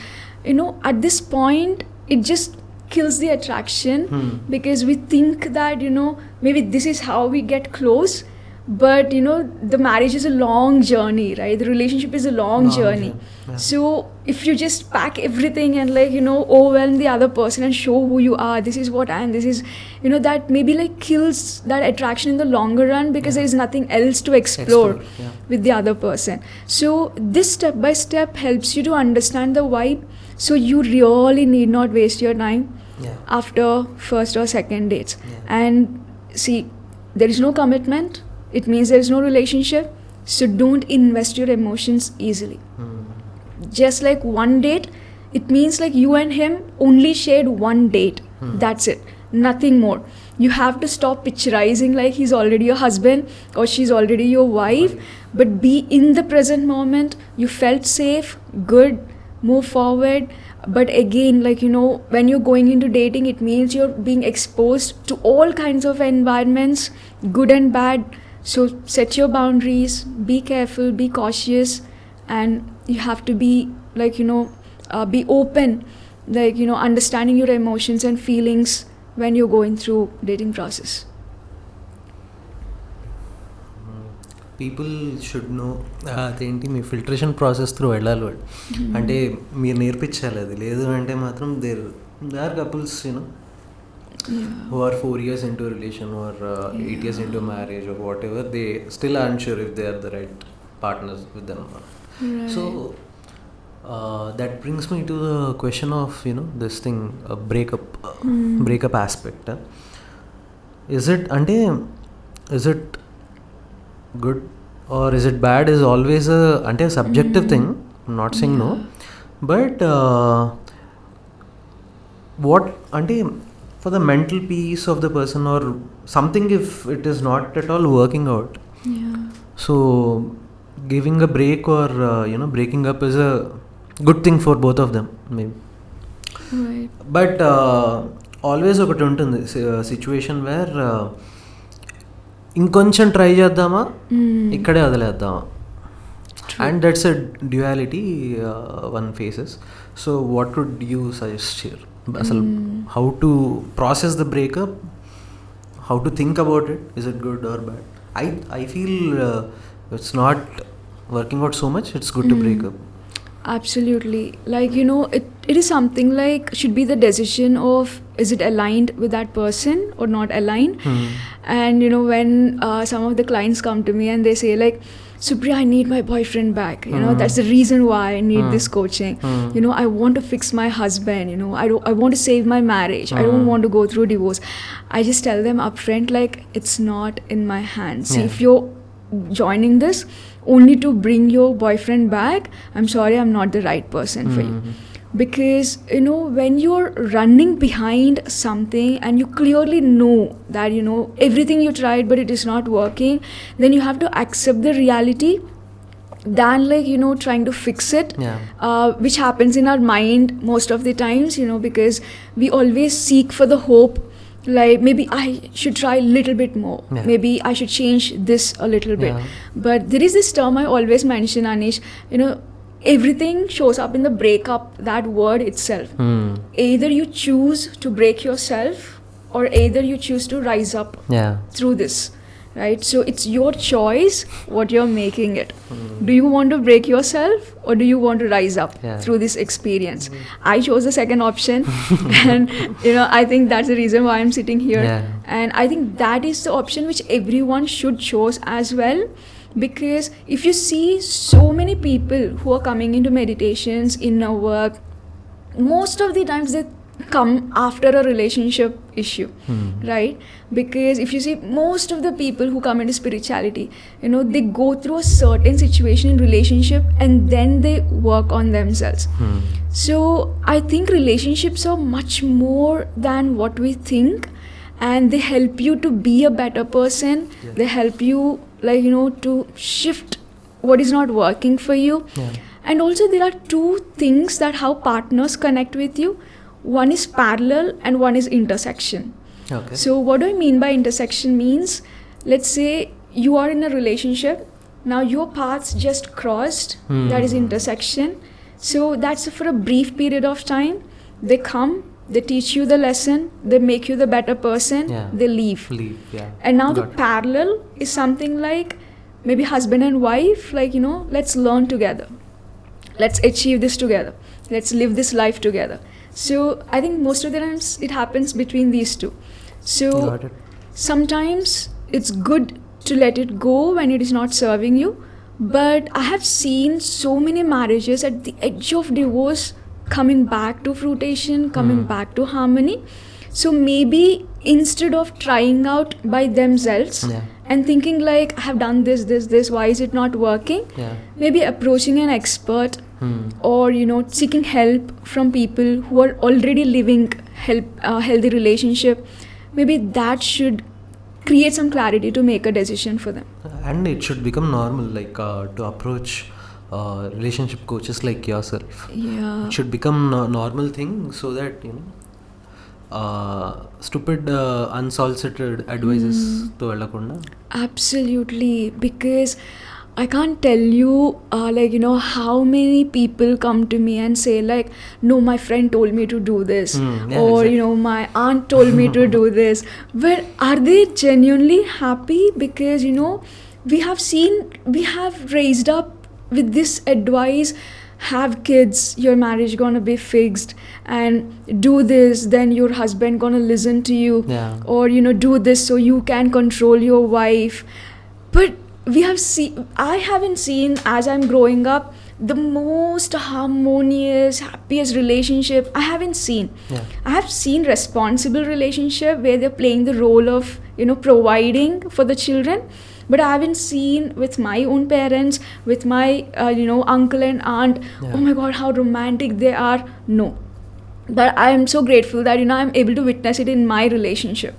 At this point it just kills the attraction, because we think that maybe this is how we get close, but the marriage is a long journey, right? The relationship is a long journey. So if you just pack everything and overwhelm the other person and show who you are, this is what I am, this is that maybe kills that attraction in the longer run, because there is nothing else to explore with the other person. So this step by step helps you to understand the vibe, so you really need not waste your time after first or second dates. And see, there is no commitment, it means there is no relationship, so don't invest your emotions easily. Just like one date, it means you and him only shared one date. That's it, nothing more. You have to stop picturizing he's already your husband or she's already your wife, but be in the present moment. You felt safe, good, move forward. But again, when you're going into dating, it means you're being exposed to all kinds of environments, good and bad. So set your boundaries, be careful, be cautious, and you have to be be open, understanding your emotions and feelings when you're going through dating process. People should know అదేంటి మీ filtration process through వెళ్ళాలి వాడు, అంటే మీరు నేర్పించాలి అది. లేదు అంటే మాత్రం they are couples who are 4 years into a relation or 8 years into marriage or whatever, they still are unsure if they are the right partners with them. So that brings me to the question of this thing, breakup aspect. Is it good or is it bad is always a subjective thing. I'm not saying no, but what for the mental peace of the person or something, if it is not at all working out, so giving a break or breaking up is a good thing for both of them maybe. Right. But always ఒకటి ఉంటుంది situation where ఇంకొంచెం try చేద్దామా ఇక్కడే వదిలేద్దామా, and that's a duality one faces. So what would you suggest here? అసలు how to process the breakup, how to think about it, is it good or bad? I feel it's not working out so much, it's good to break up. Absolutely. Like, it is something like, should be the decision of, is it aligned with that person or not aligned? And when some of the clients come to me and they say like, Supriya, I need my boyfriend back. That's the reason why I need this coaching. I want to fix my husband. I want to save my marriage. I don't want to go through divorce. I just tell them upfront, like, it's not in my hands. Yeah. If you're joining this only to bring your boyfriend back, I'm sorry, I'm not the right person for you. Because when you're running behind something and you clearly know that everything you tried but it is not working, then you have to accept the reality than like trying to fix it. Which happens in our mind most of the times, because we always seek for the hope, like maybe I should try a little bit more, maybe I should change this a little bit. But there is this term I always mention, Anish, everything shows up in the breakup, that word itself. Either you choose to break yourself or either you choose to rise up through this, right? So it's your choice what you're making it. Do you want to break yourself or do you want to rise up through this experience? I chose the second option and I think that's the reason why I'm sitting here. And I think that is the option which everyone should choose as well. Because if you see so many people who are coming into meditations, inner work, most of the times they come after a relationship issue, right? Because if you see most of the people who come into spirituality, they go through a certain situation in relationship and then they work on themselves. So I think relationships are much more than what we think, and they help you to be a better person. They help you like to shift what is not working for you. And also there are two things that how partners connect with you. One is parallel and one is intersection. So what do I mean by intersection? Means, let's say you are in a relationship, now your paths just crossed, that is intersection. So that's for a brief period of time. They come, they teach you the lesson, they make you the better person, they leave. And now the parallel is something like maybe husband and wife, like let's learn together, let's achieve this together, let's live this life together. So I think most of the times it happens between these two. So sometimes it's good to let it go when it is not serving you, but I have seen so many marriages at the edge of divorce coming back to fruition, coming back to harmony. So maybe instead of trying out by themselves and thinking like, I have done this, why is it not working? Maybe approaching an expert or seeking help from people who are already living healthy relationship. Maybe that should create some clarity to make a decision for them. And it should become normal, like to approach relationship coaches like yourself. It should become a normal thing, so that stupid unsolicited advices to velakunda. Absolutely, because I can't tell you how many people come to me and say like, no, my friend told me to do this, or exactly. my aunt told me to do this. But are they genuinely happy? Because we have raised up with this advice, have kids, your marriage gonna be fixed, and do this, then your husband gonna listen to you, or do this so you can control your wife. But I haven't seen, as I'm growing up, the most harmonious, happiest relationship. I haven't seen. I have seen responsible relationship where they're playing the role of providing for the children. But I haven't seen with my own parents, with my uncle and aunt, oh my god, how romantic they are. No. But I am so grateful that I'm able to witness it in my relationship,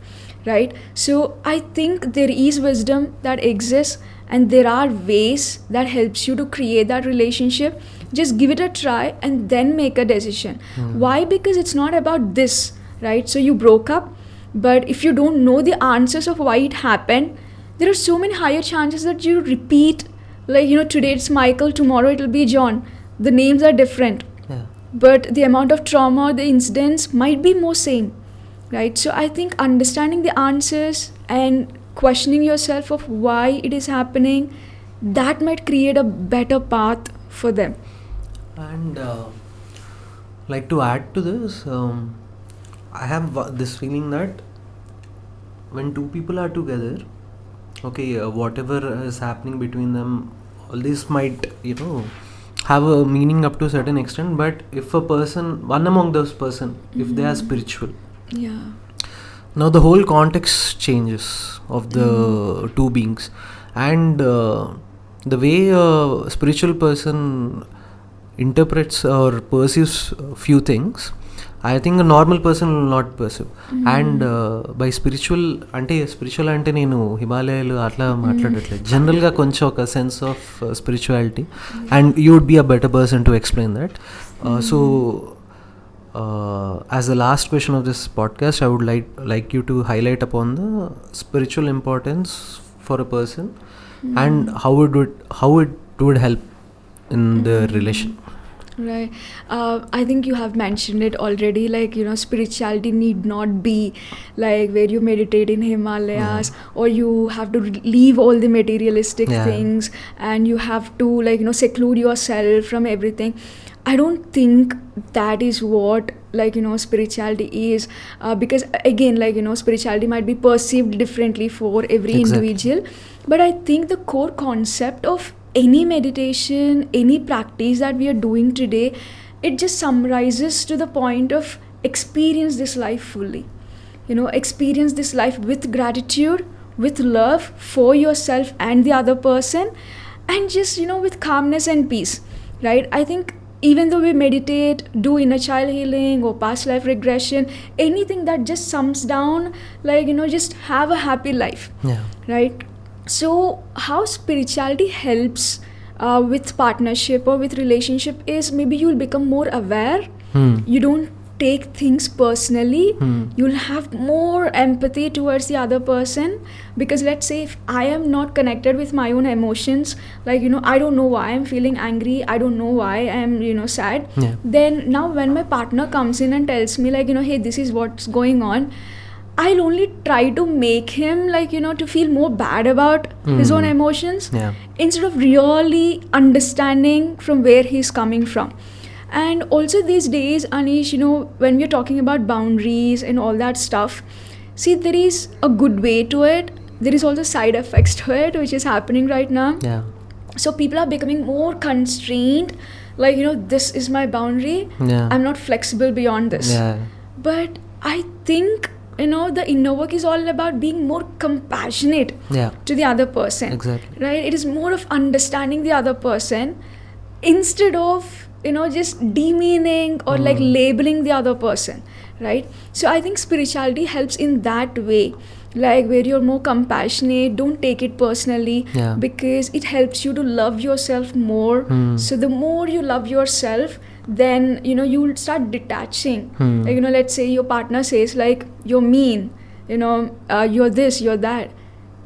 right? So I think there is wisdom that exists, and there are ways that helps you to create that relationship. Just give it a try and then make a decision. Why? Because it's not about this, right? So you broke up, but if you don't know the answers of why it happened, there are so many higher chances that you repeat, like, today it's Michael, tomorrow it'll be John. The names are different, but the amount of trauma, the incidents might be more same, right? So I think understanding the answers and questioning yourself of why it is happening, that might create a better path for them. And like to add to this, I have this feeling that when two people are together, okay, whatever is happening between them, all this might, have a meaning up to a certain extent. But if a person, one among those person, if they are spiritual, now the whole context changes of the two beings, and the way a spiritual person interprets or perceives few things, I think a normal person will not perceive. And by spiritual అంటే నేను హిమాలయాలు అట్లా మాట్లాడట్లేదు, జనరల్గా కొంచెం ఒక sense of spirituality, and you would be a better person to explain that. So as the last question of this podcast, I would like you to highlight upon the spiritual importance for a person and how it would help in the relation. Right. I think you have mentioned it already, like, spirituality need not be like where you meditate in Himalayas or you have to leave all the materialistic things and you have to, like, seclude yourself from everything. I don't think that is what, like, spirituality is, because again, like, spirituality might be perceived differently for every individual, but I think the core concept of any meditation, any practice that we are doing today, it just summarizes to the point of experience this life fully. Experience this life with gratitude, with love for yourself and the other person, and just, with calmness and peace, right? I think even though we meditate, do inner child healing or past life regression, anything that just sums down, like, just have a happy life, right? So how spirituality helps with partnership or with relationship is maybe you'll become more aware. You don't take things personally. You'll have more empathy towards the other person, because let's say if I am not connected with my own emotions, like, I don't know why I'm feeling angry, I don't know why I'm, sad, then now when my partner comes in and tells me, like, hey, this is what's going on, I'll only try to make him, like, to feel more bad about his own emotions, instead of really understanding from where he's coming from. And also these days, Anish, when we're talking about boundaries and all that stuff, see, there is a good way to it, there is also side effects to it, which is happening right now. So people are becoming more constrained, like, this is my boundary, I'm not flexible beyond this. But I think, the inner work is all about being more compassionate to the other person. Right? It is more of understanding the other person instead of, just demeaning or like labeling the other person, right? So I think spirituality helps in that way, like where you're more compassionate, don't take it personally, because it helps you to love yourself more. So the more you love yourself, then you'll start detaching. Like, let's say your partner says, like, you're mean, you're this, you're that,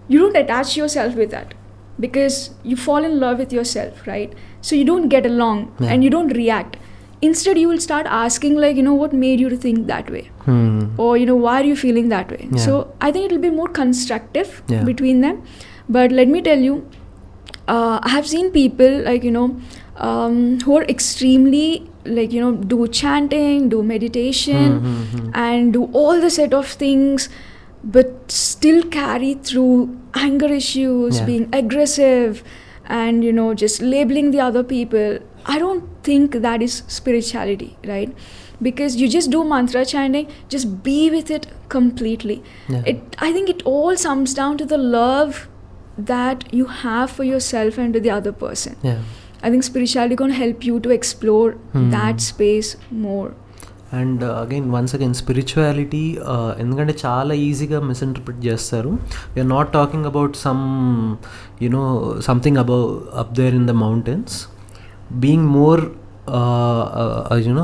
you don't attach yourself with that, because you fall in love with yourself, right? So you don't get along and you don't react. Instead, you will start asking, like, what made you to think that way, or why are you feeling that way? So I think it will be more constructive between them. But let me tell you, I have seen people, like, who are extremely, like, do chanting, do meditation, and do all the set of things, but still carry through anger issues, being aggressive, and just labeling the other people. I don't think that is spirituality, right? Because you just do mantra chanting, just be with it completely. I think it all sums down to the love that you have for yourself and to the other person. I think spirituality going to help you to explore that space more. And again once again spirituality ఎందుకంటే చాలా ఈజీగా misinterpret చేస్తారు. We're not talking about something up there in the mountains. Being more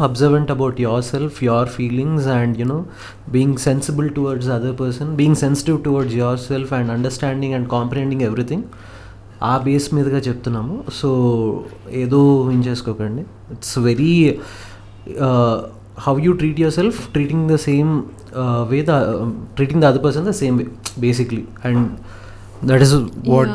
observant about yourself, your feelings, and being sensible towards the other person, being sensitive towards yourself, and understanding and comprehending everything. ఆ base మీదుగా చెప్తున్నాము. So ఏదో ఏం చేసుకోకండి. It's very how you treat your self, treating the same way treating the other person the same way basically, and that is what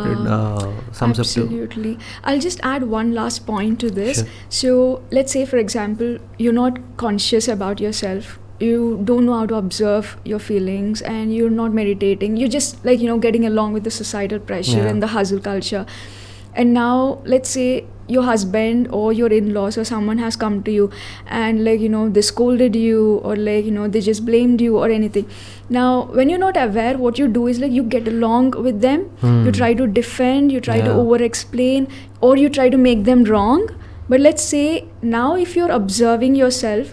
sums up to. Absolutely. I'll just add one last point to this. Sure. So let's say, for example, you're not conscious about yourself. You don't know how to observe your feelings, and you're not meditating. You're just getting along with the societal pressure and the hustle culture. And now let's say your husband or your in-laws or someone has come to you and they scolded you, or they just blamed you or anything. Now when you're not aware, what you do is you get along with them. You try to defend, you try to over explain, or you try to make them wrong. But let's say now if you're observing yourself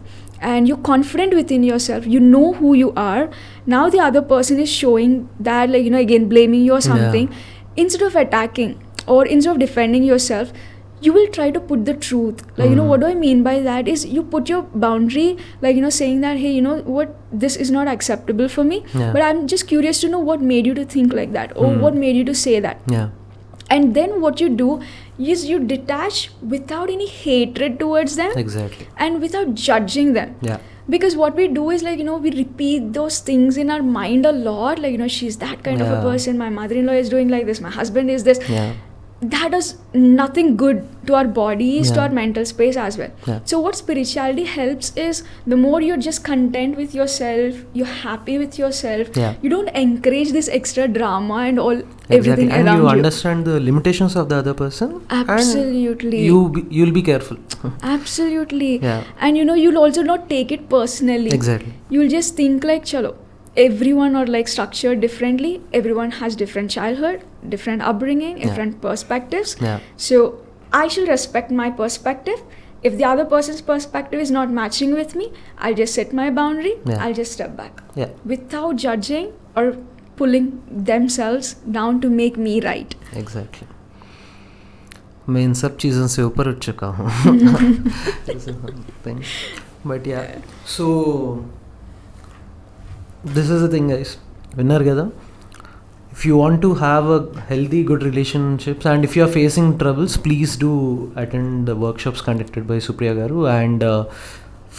and you're confident within yourself, you know who you are. Now the other person is showing that again blaming you or something. Instead of attacking or instead of defending yourself, you will try to put the truth. What do I mean by that is you put your boundary, saying that, hey, what, this is not acceptable for me. But I'm just curious to know what made you to think like that, or what made you to say that. And then what you do is you detach without any hatred towards them. Exactly. And without judging them. Because what we do is we repeat those things in our mind a lot, she's that kind of a person, my mother-in-law is doing like this, my husband is this. That does nothing good to our bodies, to our mental space as well. So what spirituality helps is, the more you're just content with yourself, you're happy with yourself, you don't encourage this extra drama and all, everything and around you. You understand the limitations of the other person. Absolutely. And you'll be careful. Absolutely. And you'll also not take it personally. Exactly. You'll just think chalo, everyone are structured differently, everyone has different childhood, different upbringing, different perspectives. So I should respect my perspective. If the other person's perspective is not matching with me, I'll just set my boundary. I'll just step back without judging or pulling themselves down to make me right. Exactly. मैं इन सब चीज़ों से ऊपर उठ चुका हूँ. But so this is the thing, guys. విన్నారు కదా, if you want to have a healthy, good relationships, and if you are facing troubles, please do attend the workshops conducted by Supriya garu, and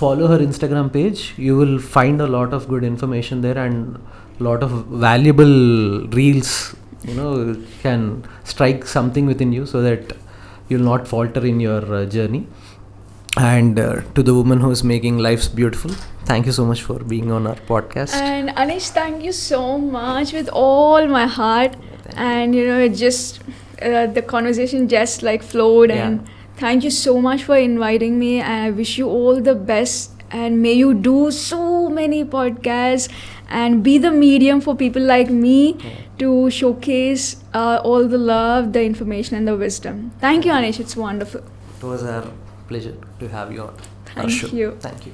follow her Instagram page. You will find a lot of good information there, and lot of valuable reels can strike something within you, so that you'll not falter in your journey. And to the woman who is making lives beautiful, thank you so much for being on our podcast. And Anish, thank you so much with all my heart. And it just the conversation just flowed. And thank you so much for inviting me, and I wish you all the best, and may you do so many podcasts and be the medium for people like me to showcase all the love, the information, and the wisdom. Thank you, Anish. It's wonderful. It was our pleasure to have you on our show. Thank you. Thank you.